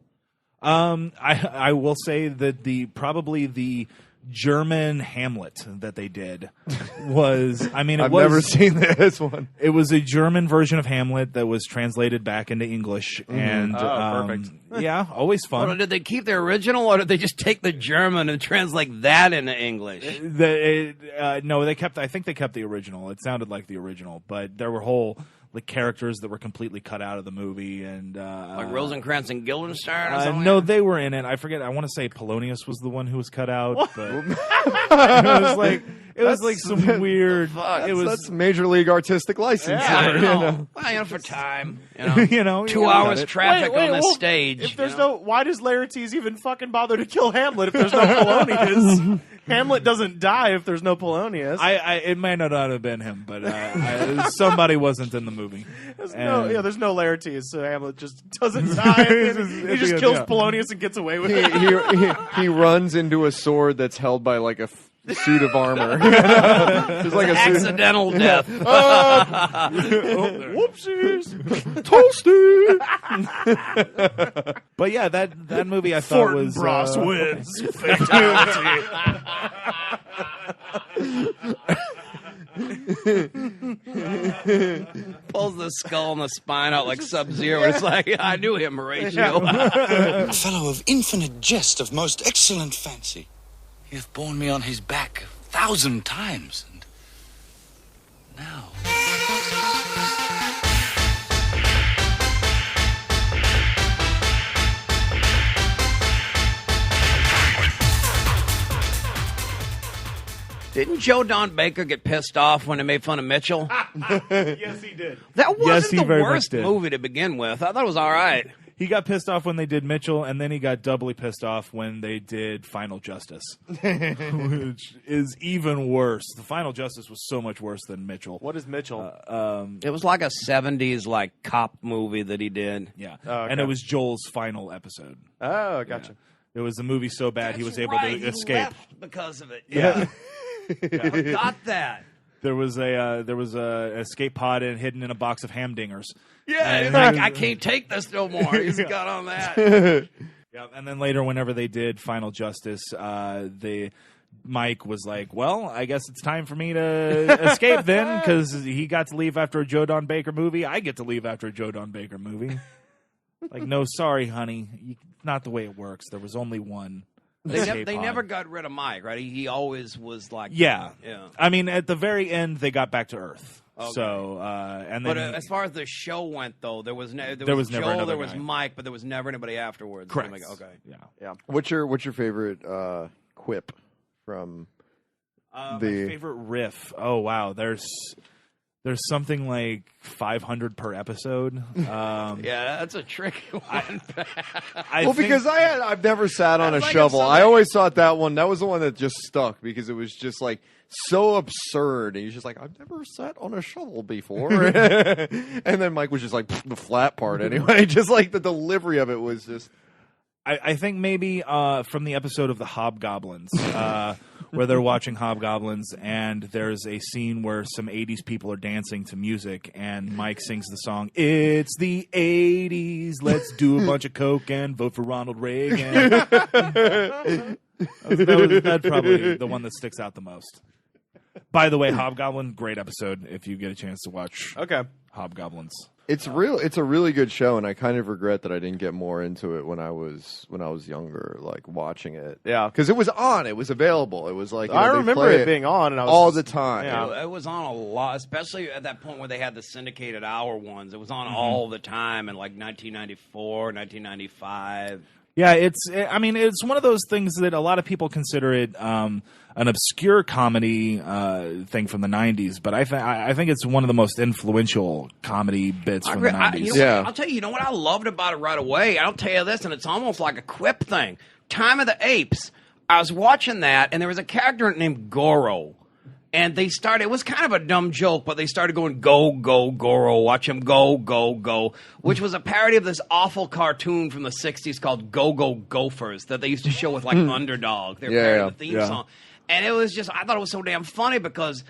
[SPEAKER 6] I will say that probably the German Hamlet that they did was, I mean,
[SPEAKER 4] I've never seen this one.
[SPEAKER 6] It was a German version of Hamlet that was translated back into English, and
[SPEAKER 5] perfect.
[SPEAKER 6] Yeah, always fun.
[SPEAKER 3] Well, did they keep the original, or did they just take the German and translate that into English?
[SPEAKER 6] No, they kept. I think they kept the original. It sounded like the original, but there were whole characters that were completely cut out of the movie, and
[SPEAKER 3] Like Rosencrantz and Guildenstern or something?
[SPEAKER 6] no, they were in it. I forget. I want to say Polonius was the one who was cut out, but it was like some weird.
[SPEAKER 4] That's major league artistic license.
[SPEAKER 3] Yeah, I
[SPEAKER 4] there,
[SPEAKER 3] know. Well, for time.
[SPEAKER 6] You know,
[SPEAKER 3] 2 hours
[SPEAKER 6] got it.
[SPEAKER 3] traffic on this
[SPEAKER 5] well,
[SPEAKER 3] stage.
[SPEAKER 5] If there's no, why does Laertes even fucking bother to kill Hamlet if there's no Polonius? Hamlet doesn't die if there's no Polonius.
[SPEAKER 6] It may not have been him, but somebody wasn't in the movie.
[SPEAKER 5] There's no Laertes, so Hamlet just doesn't die. He just kills Polonius and gets away with it.
[SPEAKER 4] he runs into a sword that's held by like a suit of armor. Just like a
[SPEAKER 3] Accidental death.
[SPEAKER 5] Whoopsies.
[SPEAKER 4] toasty.
[SPEAKER 6] But yeah, that movie I thought was
[SPEAKER 5] Bros wins. Fatality.
[SPEAKER 3] Pulls the skull and the spine out like Sub-Zero. It's like, I knew him, Horatio.
[SPEAKER 8] A fellow of infinite jest, of most excellent fancy. He hath borne me on his back 1,000 times, and now...
[SPEAKER 3] Didn't Joe Don Baker get pissed off when they made fun of Mitchell?
[SPEAKER 5] Yes, he did.
[SPEAKER 3] That
[SPEAKER 6] Yes,
[SPEAKER 3] wasn't
[SPEAKER 6] he
[SPEAKER 3] the
[SPEAKER 6] very much
[SPEAKER 3] worst
[SPEAKER 6] did.
[SPEAKER 3] movie to begin with. I thought it was all right.
[SPEAKER 6] He got pissed off when they did Mitchell, and then he got doubly pissed off when they did Final Justice, which is even worse. The Final Justice was so much worse than Mitchell.
[SPEAKER 5] What is Mitchell?
[SPEAKER 3] It was like a 70s like cop movie that he did.
[SPEAKER 6] Yeah,
[SPEAKER 5] okay.
[SPEAKER 6] and it was Joel's final episode.
[SPEAKER 5] Oh, gotcha.
[SPEAKER 6] It was the movie so bad he was able to
[SPEAKER 3] He
[SPEAKER 6] escape.
[SPEAKER 3] left because of it. Yeah. I forgot that.
[SPEAKER 6] There was a escape pod hidden in a box of hamdingers.
[SPEAKER 3] Yeah, it's like, I can't take this no more. He's got on that.
[SPEAKER 6] Yeah, and then later, whenever they did Final Justice, Mike was like, "Well, I guess it's time for me to escape then, because he got to leave after a Joe Don Baker movie. I get to leave after a Joe Don Baker movie." Like, no, sorry, honey, not the way it works. There was only one.
[SPEAKER 3] They never got rid of Mike, right? He always was like,
[SPEAKER 6] Yeah.
[SPEAKER 3] yeah.
[SPEAKER 6] I mean, at the very end, they got back to Earth.
[SPEAKER 3] Okay.
[SPEAKER 6] So, and then
[SPEAKER 3] But as far as the show went, though, there was
[SPEAKER 6] was
[SPEAKER 3] Joel,
[SPEAKER 6] never another
[SPEAKER 3] there was
[SPEAKER 6] guy.
[SPEAKER 3] Mike, but there was never anybody afterwards.
[SPEAKER 6] correct.
[SPEAKER 3] Like, okay.
[SPEAKER 6] Yeah.
[SPEAKER 4] What's your favorite quip from
[SPEAKER 6] My
[SPEAKER 4] the?
[SPEAKER 6] favorite riff. Oh wow, there's something like 500 per episode.
[SPEAKER 3] Yeah, that's a tricky one.
[SPEAKER 4] Because I've never sat on a
[SPEAKER 3] That's like
[SPEAKER 4] shovel.
[SPEAKER 3] if
[SPEAKER 4] I always thought that was the one that just stuck because it was just like so absurd. And he's just like, I've never sat on a shovel before. And then Mike was just like the flat part anyway. Just like the delivery of it was just.
[SPEAKER 6] I think maybe from the episode of the Hobgoblins, where they're watching Hobgoblins, and there's a scene where some 80s people are dancing to music, and Mike sings the song, "It's the 80s, let's do a bunch of coke and vote for Ronald Reagan." That's probably the one that sticks out the most. By the way, Hobgoblin, great episode if you get a chance to watch
[SPEAKER 5] Okay.
[SPEAKER 6] Hobgoblins.
[SPEAKER 4] It's a really good show, and I kind of regret that I didn't get more into it when I was younger, like watching it.
[SPEAKER 5] Yeah.
[SPEAKER 4] Because it was on, it was available. It was like
[SPEAKER 5] I
[SPEAKER 4] they
[SPEAKER 5] remember
[SPEAKER 4] play
[SPEAKER 5] it being on, and I was
[SPEAKER 4] all the time.
[SPEAKER 5] Yeah.
[SPEAKER 3] It was on a lot, especially at that point where they had the syndicated hour ones. It was on all the time in like 1994, 1995.
[SPEAKER 6] Yeah, it's one of those things that a lot of people consider it an obscure comedy thing from the 90s, but I think it's one of the most influential comedy bits from the 90s.
[SPEAKER 3] I'll tell you, what I loved about it right away? I'll tell you this, and it's almost like a quip thing. Time of the Apes. I was watching that, and there was a character named Goro. And it was kind of a dumb joke, but they started going, "Go, go, Goro, watch him go, go, go," which was a parody of this awful cartoon from the 60s called Go, Go, Gophers that they used to show with like Underdog. They were parody of the theme song. And it was just, I thought it was so damn funny because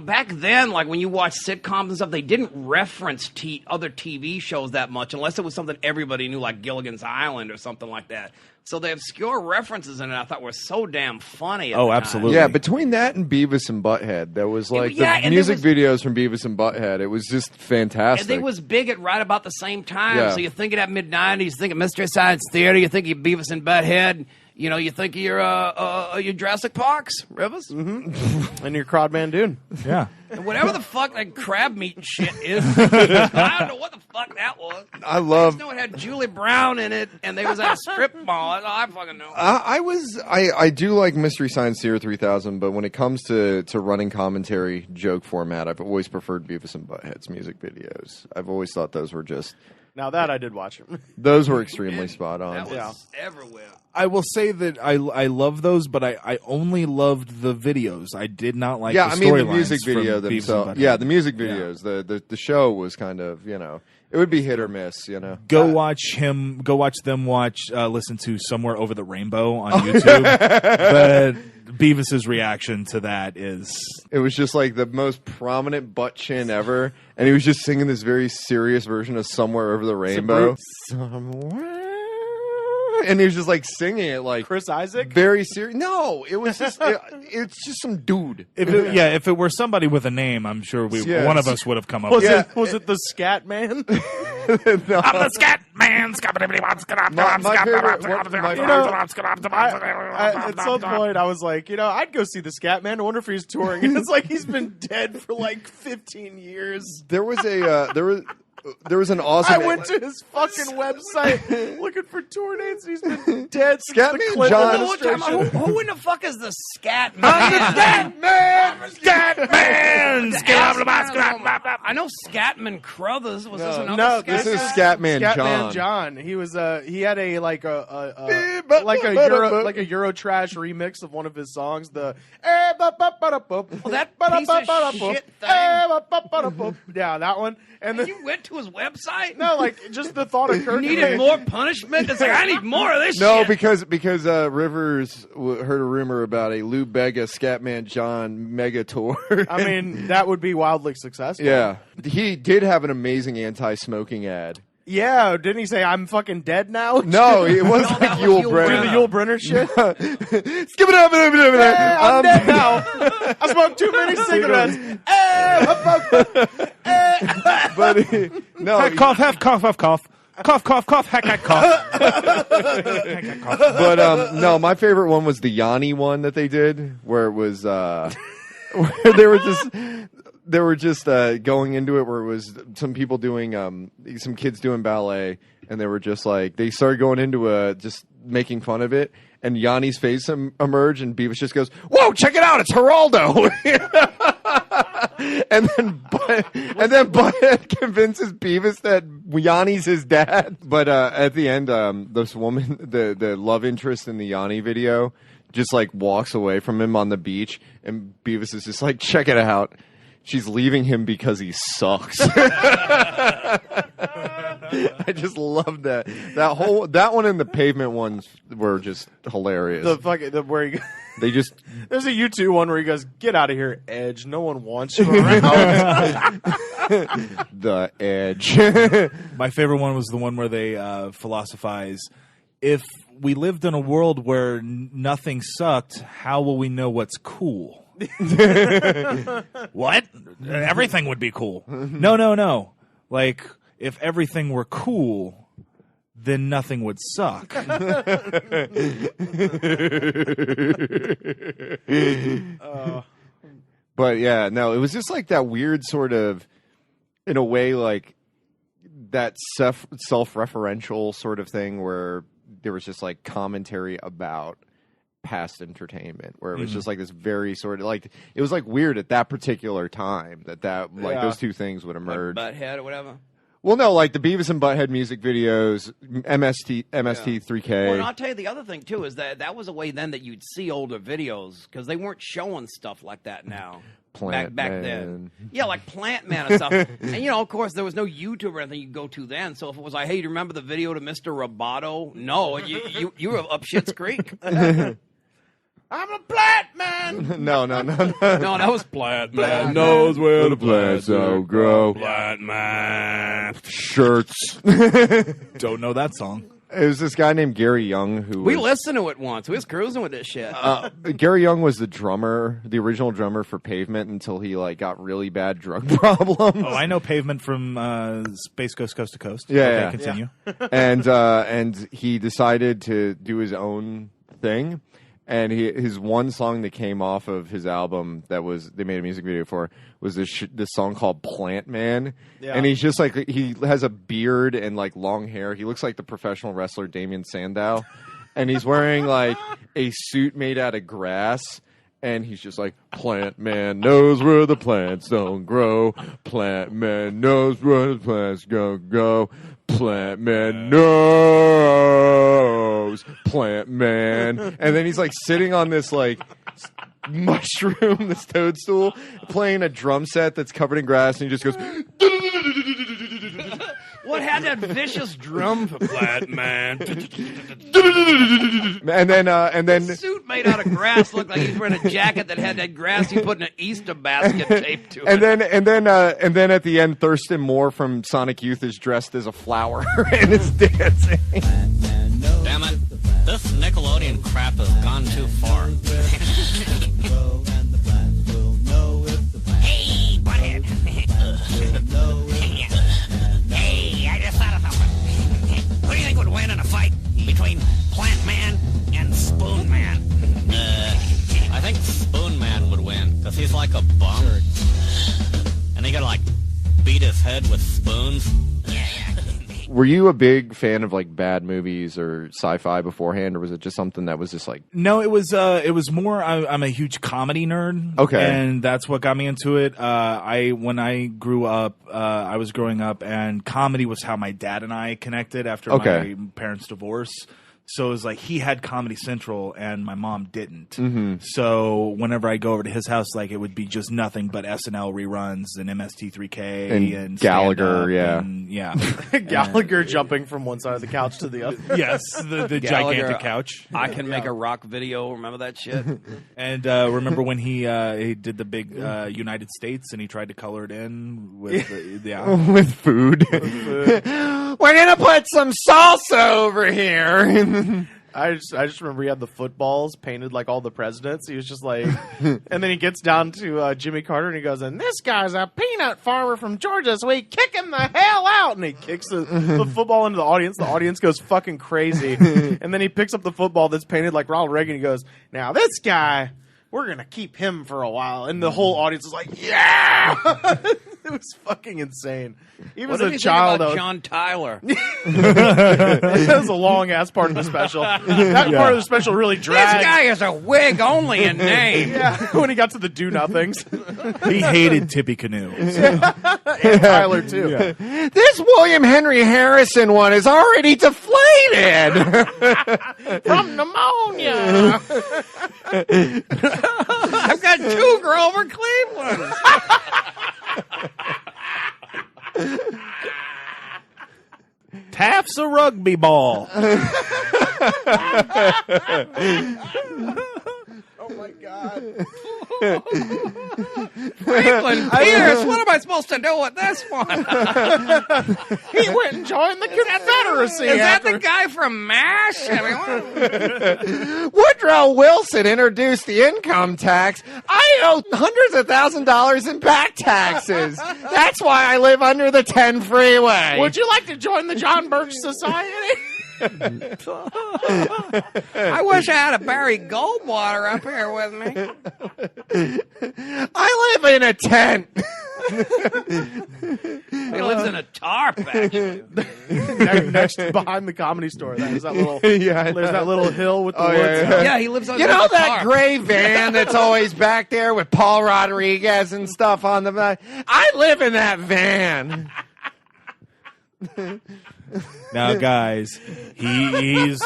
[SPEAKER 3] back then, like when you watch sitcoms and stuff, they didn't reference other TV shows that much unless it was something everybody knew, like Gilligan's Island or something like that. So the obscure references in it, I thought, were so damn funny.
[SPEAKER 6] Oh, absolutely.
[SPEAKER 4] Yeah, between that and Beavis and Butthead, there was like the music videos from Beavis and Butthead. It was just fantastic.
[SPEAKER 3] And they was big at right about the same time.
[SPEAKER 4] Yeah.
[SPEAKER 3] So you think of that mid-90s, you think of Mystery Science Theater, you think of Beavis and Butthead, you think of your Jurassic Parks, Rivers.
[SPEAKER 5] And your Crodman Dune.
[SPEAKER 6] Yeah.
[SPEAKER 3] And whatever the fuck that crab meat shit is, I don't know what the fuck that was.
[SPEAKER 4] I
[SPEAKER 3] I
[SPEAKER 4] love.
[SPEAKER 3] just know it had Julie Brown in it, and they was at a strip mall. That's all I fucking know.
[SPEAKER 4] I do like Mystery Science Theater 3000, but when it comes to running commentary joke format, I've always preferred Beavis and Butthead's music videos. I've always thought those were just
[SPEAKER 5] Now that I did watch him.
[SPEAKER 4] those were extremely spot on.
[SPEAKER 3] That was everywhere.
[SPEAKER 6] I will say that I love those, but I only loved the videos. I did not like
[SPEAKER 4] Yeah,
[SPEAKER 6] the
[SPEAKER 4] I mean the
[SPEAKER 6] storylines
[SPEAKER 4] music
[SPEAKER 6] from
[SPEAKER 4] video
[SPEAKER 6] Beavis and
[SPEAKER 4] themselves.
[SPEAKER 6] Butthead.
[SPEAKER 4] Yeah, the music videos. The show was kind of it would be hit or miss.
[SPEAKER 6] Go watch them listen to Somewhere Over the Rainbow on YouTube. But Beavis's reaction to that is
[SPEAKER 4] It was just like the most prominent butt chin ever, and he was just singing this very serious version of "Somewhere Over the Rainbow." Somewhere, and he was just like singing it like
[SPEAKER 5] Chris Isaac?
[SPEAKER 4] very serious. No, it was just it's just some dude.
[SPEAKER 6] if it were somebody with a name, I'm sure
[SPEAKER 4] Yes.
[SPEAKER 6] one of us would have come up
[SPEAKER 5] Was
[SPEAKER 6] with it.
[SPEAKER 5] was it the Scat Man?
[SPEAKER 6] I'm the Scat Man.
[SPEAKER 5] At some point, I was like, I'd go see the Scat Man. I wonder if he's touring. And it's like he's been dead for like 15 years.
[SPEAKER 4] There was there was an awesome.
[SPEAKER 5] I went to his fucking website looking for tour dates, and he's been dead since
[SPEAKER 4] Scatman
[SPEAKER 5] the Clinton
[SPEAKER 4] John-
[SPEAKER 5] administration.
[SPEAKER 3] Who in the fuck is the Scat Man? I know Scatman Crothers. Was this another
[SPEAKER 5] No,
[SPEAKER 3] Scat?
[SPEAKER 4] This is Scatman
[SPEAKER 5] Scatman
[SPEAKER 4] John.
[SPEAKER 5] John. He was he had a like a Eurotrash remix of one of his songs. The
[SPEAKER 3] that piece of shit thing.
[SPEAKER 5] Yeah, that one. And then
[SPEAKER 3] You went to his website?
[SPEAKER 5] no, like just the thought occurred to
[SPEAKER 3] Needed
[SPEAKER 5] me.
[SPEAKER 3] more punishment? It's like, I need more of this
[SPEAKER 4] No,
[SPEAKER 3] shit.
[SPEAKER 4] because Rivers heard a rumor about a Lou Bega Scatman John mega tour.
[SPEAKER 5] I mean, that would be wildly successful.
[SPEAKER 4] yeah, he did have an amazing anti-smoking ad.
[SPEAKER 5] Yeah, didn't he say I'm fucking dead now?
[SPEAKER 4] No, it was
[SPEAKER 3] No,
[SPEAKER 4] like
[SPEAKER 3] that was
[SPEAKER 4] Yul
[SPEAKER 3] Yul
[SPEAKER 5] Do
[SPEAKER 4] Brynner.
[SPEAKER 5] the Yul Brynner shit.
[SPEAKER 4] Skip it up,
[SPEAKER 5] Hey, I'm dead now. I smoked too many cigarettes.
[SPEAKER 4] But no,
[SPEAKER 6] Cough, have cough, have cough. Cough, cough, cough, hack, hack, cough.
[SPEAKER 4] but no, my favorite one was the Yanni one that they did, where it was where they were just going into it, where it was some people doing some kids doing ballet, and they were just like they started going into just making fun of it, and Yanni's face emerged, and Beavis just goes, "Whoa, check it out, it's Geraldo." And then Butthead convinces Beavis that Yanni's his dad. But at the end, this woman, the love interest in the Yanni video, just like walks away from him on the beach, and Beavis is just like, check it out. She's leaving him because he sucks. I just love that. That one and the pavement ones were just hilarious.
[SPEAKER 5] Where he,
[SPEAKER 4] They just
[SPEAKER 5] there's a U2 one where he goes, "Get out of here, Edge. No one wants you around."
[SPEAKER 4] the edge.
[SPEAKER 6] My favorite one was the one where they philosophize, if we lived in a world where nothing sucked, how will we know what's cool? What? Everything would be cool. No. Like, if everything were cool, then nothing would suck.
[SPEAKER 4] But yeah, no, it was just like that weird sort of, in a way, like that self-referential sort of thing where there was just like commentary about past entertainment, where it was just like this very sort of like, it was like weird at that particular time that like those two things would emerge.
[SPEAKER 3] Butthead or whatever.
[SPEAKER 4] Well, no, like the Beavis and Butthead music videos, MST3K.
[SPEAKER 3] Well, and I'll tell you the other thing, too, is that was a way then that you'd see older videos, because they weren't showing stuff like that now.
[SPEAKER 4] Plant
[SPEAKER 3] back
[SPEAKER 4] Man.
[SPEAKER 3] then. Yeah, like Plant Man and stuff. And, of course, there was no YouTube or anything you could go to then. So if it was like, hey, do you remember the video to Mr. Roboto? No, you were up Shit's Creek.
[SPEAKER 5] I I'm a plant man.
[SPEAKER 4] No.
[SPEAKER 3] No, that was Plant Man.
[SPEAKER 6] knows where the
[SPEAKER 4] plants don't grow.
[SPEAKER 3] Plant Man.
[SPEAKER 4] Shirts.
[SPEAKER 6] Don't know that song.
[SPEAKER 4] It was this guy named Gary Young who
[SPEAKER 3] We
[SPEAKER 4] was,
[SPEAKER 3] listened to it once. We was cruising with this shit.
[SPEAKER 4] Gary Young was the drummer, the original drummer for Pavement until he like got really bad drug problems.
[SPEAKER 6] Oh, I know Pavement from Space Ghost Coast to Coast.
[SPEAKER 4] Yeah,
[SPEAKER 6] Okay,
[SPEAKER 4] yeah.
[SPEAKER 6] continue.
[SPEAKER 4] And he decided to do his own thing. And his one song that came off of his album that they made a music video for was this song called Plant Man.
[SPEAKER 5] Yeah.
[SPEAKER 4] And he's just like, he has a beard and like long hair. He looks like the professional wrestler Damien Sandow. And he's wearing like a suit made out of grass. And he's just like, Plant Man knows where the plants don't grow. Plant Man knows where the plants don't grow. Plant Man knows. Plant Man. And then he's like sitting on this like mushroom, this toadstool, playing a drum set that's covered in grass. And he just goes,
[SPEAKER 3] What had that vicious drum for Plant Man?
[SPEAKER 4] and then
[SPEAKER 3] Suit made out of grass looked like he's wearing a jacket that had that grass you put in an Easter basket taped to it.
[SPEAKER 4] And then at the end, Thurston Moore from Sonic Youth is dressed as a flower and is dancing.
[SPEAKER 9] Damn it. This Nickelodeon crap has gone too far. Hey, butthead. Hey, I just thought of something. Who do you think would win in a fight between Plant Man and Spoon Man? I think Spoon Man would win, because he's like a bum. And he could, like, beat his head with spoons. Yeah.
[SPEAKER 4] Were you a big fan of like bad movies or sci-fi beforehand, or was it just something that was just like?
[SPEAKER 6] No, it was more. I'm a huge comedy nerd.
[SPEAKER 4] Okay,
[SPEAKER 6] and that's what got me into it. When I grew up, I was growing up, and comedy was how my dad and I connected after my parents' divorce. So it was like he had Comedy Central and my mom didn't. Mm-hmm. So whenever I go over to his house, like it would be just nothing but SNL reruns and MST3K and
[SPEAKER 4] Gallagher,
[SPEAKER 5] Gallagher jumping from one side of the couch to the other.
[SPEAKER 6] Yes, the gigantic couch.
[SPEAKER 3] I can make a rock video. Remember that shit?
[SPEAKER 6] And remember when he did the big United States and he tried to color it in with
[SPEAKER 4] with food. We're gonna put some salsa over here.
[SPEAKER 5] I just remember he had the footballs painted like all the presidents. He was just like, and then he gets down to Jimmy Carter and he goes, and this guy's a peanut farmer from Georgia, so we kick him the hell out. And he kicks the football into the audience. The audience goes fucking crazy. And then he picks up the football that's painted like Ronald Reagan. He goes, now this guy, we're going to keep him for a while. And the whole audience is like, yeah! It was fucking insane. Even
[SPEAKER 3] What
[SPEAKER 5] as
[SPEAKER 3] did
[SPEAKER 5] a
[SPEAKER 3] you
[SPEAKER 5] child,
[SPEAKER 3] think about John Tyler?
[SPEAKER 5] that was a long ass part of the special. That part of the special really
[SPEAKER 3] This
[SPEAKER 5] dragged.
[SPEAKER 3] guy is a wig only in name.
[SPEAKER 5] Yeah, when he got to the do nothings.
[SPEAKER 6] He hated Tippy Canoe.
[SPEAKER 5] And Tyler too.
[SPEAKER 4] This William Henry Harrison one is already deflated
[SPEAKER 5] From pneumonia.
[SPEAKER 3] I've got two Grover Clevelands.
[SPEAKER 6] Taft's a rugby ball.
[SPEAKER 5] Oh my god.
[SPEAKER 3] Cleveland Pierce. What am I supposed to do with this one?
[SPEAKER 5] He went and joined the Confederacy.
[SPEAKER 3] Is that the guy from MASH? I mean,
[SPEAKER 4] Woodrow Wilson introduced the income tax. I owe hundreds of $1,000s in back taxes. That's why I live under the 10 freeway.
[SPEAKER 5] Would you like to join the John Birch Society?
[SPEAKER 3] I wish I had a Barry Goldwater up here with me.
[SPEAKER 4] I live in a tent.
[SPEAKER 3] He lives in a tarp, actually.
[SPEAKER 5] Next behind the Comedy Store. There's that little
[SPEAKER 4] Yeah,
[SPEAKER 5] there's that little hill with the woods.
[SPEAKER 3] Yeah, he lives on
[SPEAKER 4] You know
[SPEAKER 3] the
[SPEAKER 4] that
[SPEAKER 3] tarp.
[SPEAKER 4] gray van that's always back there with Paul Rodriguez and stuff on the back? I live in that van.
[SPEAKER 6] Now, guys, he's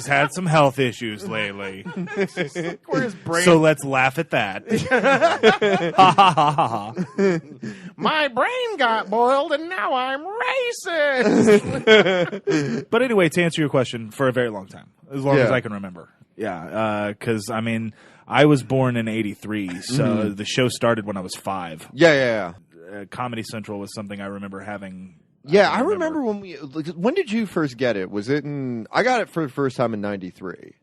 [SPEAKER 6] had some health issues lately,
[SPEAKER 5] Where his brain
[SPEAKER 6] so let's laugh at that. Ha ha ha ha ha.
[SPEAKER 5] my brain got boiled and now I'm racist.
[SPEAKER 6] But anyway, to answer your question, for a very long time, as long
[SPEAKER 4] Yeah.
[SPEAKER 6] as I can remember, because I mean, I was born in '83, so the show started when I was 5.
[SPEAKER 4] Yeah.
[SPEAKER 6] Comedy Central was something I remember having.
[SPEAKER 4] Yeah, I remember when did you first get it? Was it in? I got it for the first time in '93.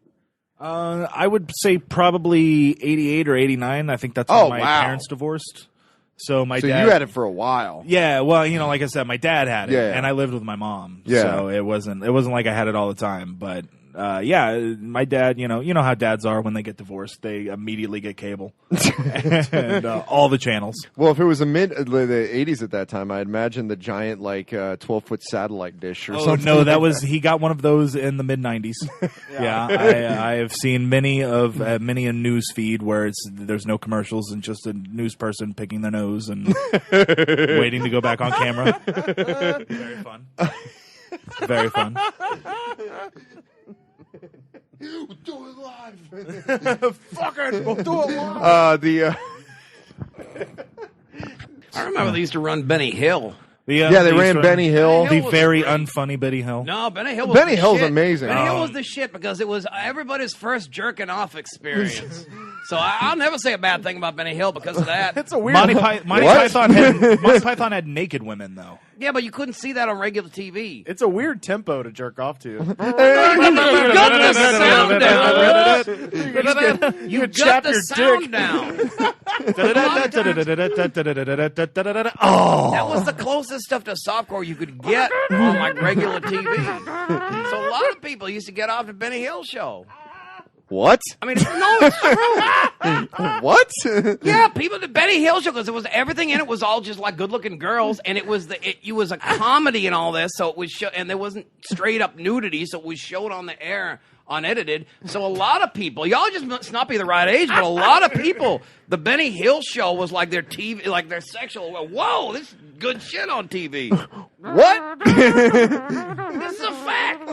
[SPEAKER 6] I would say probably '88 or '89. I think that's when my parents divorced. So my dad.
[SPEAKER 4] You had it for a while.
[SPEAKER 6] Yeah, well, like I said, my dad had it, and I lived with my mom.
[SPEAKER 4] Yeah.
[SPEAKER 6] So it wasn't like I had it all the time, but. My dad, you know how dads are when they get divorced. They immediately get cable and all the channels.
[SPEAKER 4] Well, if it was the 80s at that time, I'd imagine the giant 12-foot satellite dish or something.
[SPEAKER 6] Oh no, he got one of those in the mid 90s. I have seen many a news feed where there's no commercials and just a news person picking their nose and waiting to go back on camera. Very fun. Very fun.
[SPEAKER 4] We'll do it live.
[SPEAKER 6] Fuck it, we'll do it live.
[SPEAKER 3] I remember they used to run Benny Hill.
[SPEAKER 4] They ran Benny Hill.
[SPEAKER 6] The very unfunny Benny Hill.
[SPEAKER 3] No, Benny Hill was
[SPEAKER 4] Benny Hill's amazing.
[SPEAKER 3] Benny Hill was the shit because it was everybody's first jerking off experience. So I'll never say a bad thing about Benny Hill because of that.
[SPEAKER 5] It's a weird.
[SPEAKER 6] Monty Python had naked women though.
[SPEAKER 3] Yeah, but you couldn't see that on regular TV.
[SPEAKER 5] It's a weird tempo to jerk off to.
[SPEAKER 3] You got the sound down. You got the sound down. That was the closest stuff to softcore you could get on regular TV. So a lot of people used to get off at Benny Hill show.
[SPEAKER 4] What?
[SPEAKER 3] I mean, no, it's true.
[SPEAKER 4] What?
[SPEAKER 3] Yeah, people the Benny Hill show because it was everything in it was all just like good-looking girls, and it was a comedy and all this, so it was and there wasn't straight up nudity, so it was showed on the air unedited. So a lot of people, y'all just must not be the right age, but a lot of people, the Benny Hill show was like their TV, like their sexual. Whoa, this is good shit on TV.
[SPEAKER 4] What?
[SPEAKER 3] This is a fact.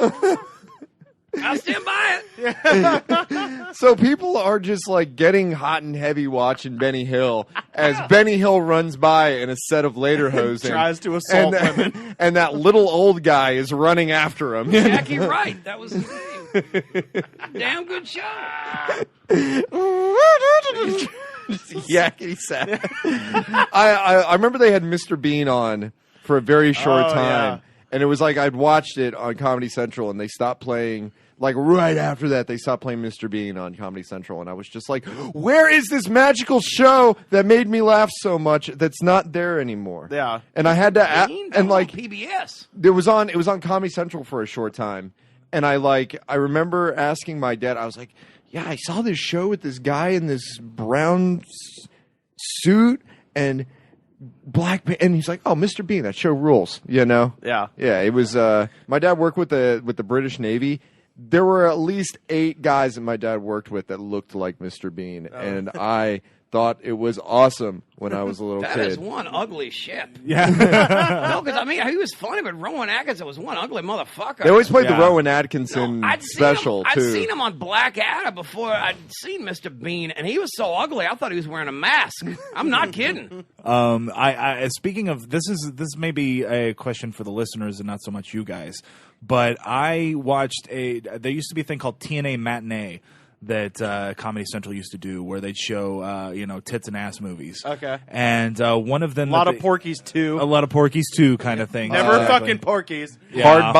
[SPEAKER 3] I stand by
[SPEAKER 4] it. So people are just getting hot and heavy watching Benny Hill as Benny Hill runs by in a set of lederhosen.
[SPEAKER 5] Tries to assault women.
[SPEAKER 4] And that little old guy is running after him.
[SPEAKER 3] Jackie Wright, that was his name. Damn good show.
[SPEAKER 4] Yakety sack. I remember they had Mr. Bean on for a very short time. Yeah. And it was I'd watched it on Comedy Central and they stopped playing. Right after that, they stopped playing Mr. Bean on Comedy Central, and I was just like, where is this magical show that made me laugh so much that's not there anymore?
[SPEAKER 5] Yeah.
[SPEAKER 4] And I had to
[SPEAKER 3] PBS.
[SPEAKER 4] It was on Comedy Central for a short time, and I remember asking my dad, I was like, yeah, I saw this show with this guy in this brown suit and black, and he's like, oh, Mr. Bean, that show rules,
[SPEAKER 5] Yeah.
[SPEAKER 4] Yeah, it was, my dad worked with the British Navy. There were at least 8 guys that my dad worked with that looked like Mr. Bean, and I thought it was awesome when I was a little kid.
[SPEAKER 3] That is one ugly ship.
[SPEAKER 6] Yeah.
[SPEAKER 3] No, because he was funny, but Rowan Atkinson was one ugly motherfucker.
[SPEAKER 4] They always played the Rowan Atkinson special, too.
[SPEAKER 3] I'd seen him on Blackadder before I'd seen Mr. Bean, and he was so ugly, I thought he was wearing a mask. I'm not kidding.
[SPEAKER 6] I speaking of, this may be a question for the listeners and not so much you guys, but I watched there used to be a thing called TNA Matinee that Comedy Central used to do, where they'd show tits and ass movies.
[SPEAKER 5] Okay.
[SPEAKER 6] And one of them,
[SPEAKER 5] a lot of Porky's 2,
[SPEAKER 6] kind of thing.
[SPEAKER 5] Never fucking Porky's.
[SPEAKER 6] Yeah.
[SPEAKER 4] Hard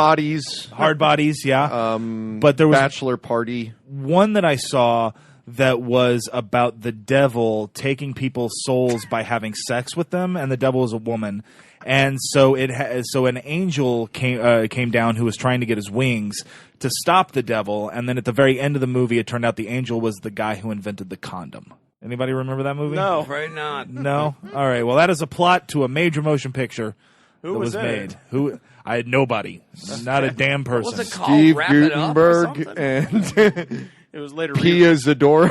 [SPEAKER 4] Bodies,
[SPEAKER 6] yeah. But there was
[SPEAKER 4] Bachelor Party.
[SPEAKER 6] One that I saw that was about the devil taking people's souls by having sex with them, and the devil is a woman. And so so an angel came down who was trying to get his wings to stop the devil, and then at the very end of the movie, it turned out the angel was the guy who invented the condom. Anybody remember that movie?
[SPEAKER 5] No,
[SPEAKER 3] afraid not.
[SPEAKER 6] No. All right. Well, that is a plot to a major motion picture
[SPEAKER 5] who
[SPEAKER 6] that was made. Who? I had nobody. Not a damn person.
[SPEAKER 3] What was it called?
[SPEAKER 4] Steve
[SPEAKER 3] Wrap It Up or
[SPEAKER 4] Gutenberg
[SPEAKER 3] something?
[SPEAKER 5] It was later.
[SPEAKER 4] Pia Zadora.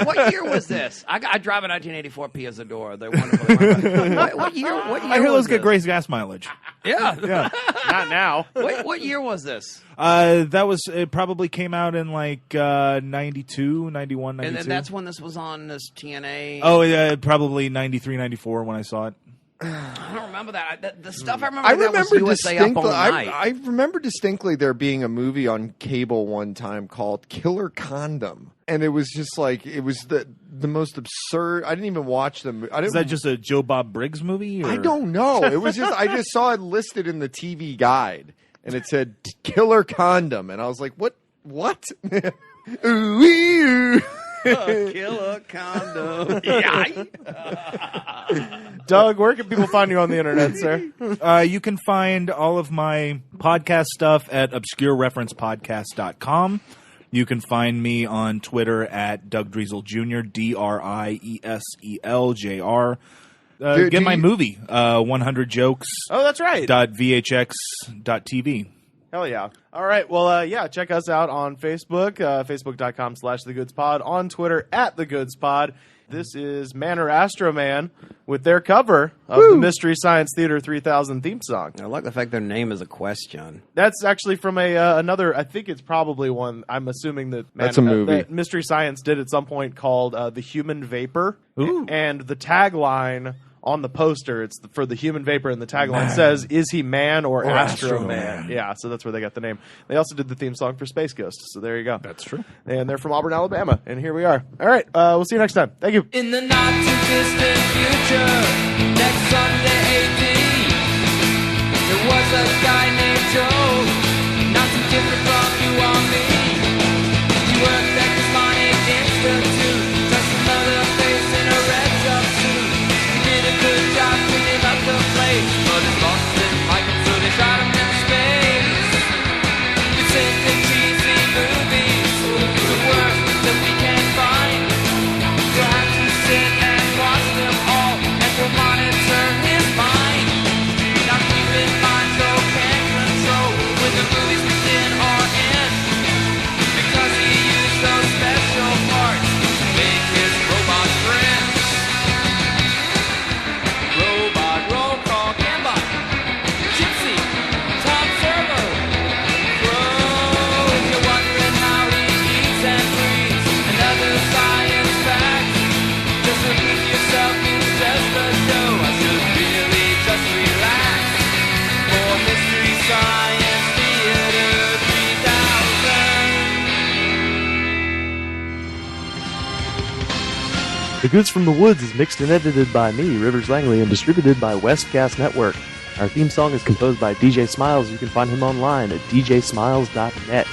[SPEAKER 3] What year was this? I drive a 1984 Pia Zadora. They're wonderful. What year?
[SPEAKER 6] I hear those get great gas mileage.
[SPEAKER 3] Yeah.
[SPEAKER 5] Not now.
[SPEAKER 3] What year was this?
[SPEAKER 6] It probably came out in 92, 91, 92.
[SPEAKER 3] And that's when this was on this TNA.
[SPEAKER 6] Oh, yeah, probably 93, 94 when I saw it.
[SPEAKER 3] I don't remember. some of that. The stuff I remember.
[SPEAKER 4] I
[SPEAKER 3] that was
[SPEAKER 4] remember
[SPEAKER 3] USA Up All
[SPEAKER 4] distinctly.
[SPEAKER 3] Night.
[SPEAKER 4] I remember distinctly there being a movie on cable one time called Killer Condom, and it was just like it was the most absurd. I didn't even watch them.
[SPEAKER 6] Is that just a Joe Bob Briggs movie? Or?
[SPEAKER 4] I don't know. It was just I just saw it listed in the TV guide, and it said Killer Condom, and I was like, what? Ooh.
[SPEAKER 3] Killer condom. Yeah.
[SPEAKER 5] Doug, where can people find you on the internet, sir?
[SPEAKER 6] You can find all of my podcast stuff at obscurereferencepodcast.com. You can find me on Twitter at Doug Driesel Jr., DRIESEL JR. Get my movie, 100 Jokes.
[SPEAKER 5] Oh, that's right.
[SPEAKER 6] .vhx.tv.
[SPEAKER 5] Hell yeah. All right. Well, check us out on Facebook, facebook.com/TheGoodsPod, on Twitter @TheGoodsPod. This is Man or Astro Man with their cover of the Mystery Science Theater 3000 theme song.
[SPEAKER 3] I like the fact their name is a question.
[SPEAKER 5] That's actually from another, I think it's probably one, I'm assuming
[SPEAKER 4] that's a movie.
[SPEAKER 5] That Mystery Science did at some point called The Human Vapor.
[SPEAKER 6] Ooh.
[SPEAKER 5] And the tagline on the poster, it's for the Human Vapor, and the tagline says, "Is he man or Astro Man?" Yeah, so that's where they got the name. They also did the theme song for Space Ghost, so there you go.
[SPEAKER 6] That's true.
[SPEAKER 5] And they're from Auburn, Alabama, and here we are. All right, we'll see you next time. Thank you.
[SPEAKER 10] In the not too distant future, next Sunday AD, there was a guy named Joe, not too different from you or me. He worked at the Sonic Institute, dressed another face in a red jumpsuit. He did a good job cleaning up the place, but his boss didn't like him, so they shot him in space. It's in the cheesy movies, the worst that we can find. You'll have to sit and watch them all, and we'll monitor his mind. Now keep in mind, Joe can't control when the movies begin or end, because he used those special parts to make his robot friends. Robot roll call, Gambot, Gypsy, Tom Servo. Whoa, if you're wondering how he eats and breathes and other science facts, just amuse yourself, it's just a show. I should really just relax. For Mystery Science Theater 3000.
[SPEAKER 11] The Goods from the Woods is mixed and edited by me, Rivers Langley, and distributed by Westcast Network. Our theme song is composed by DJ Smiles. You can find him online at djsmiles.net.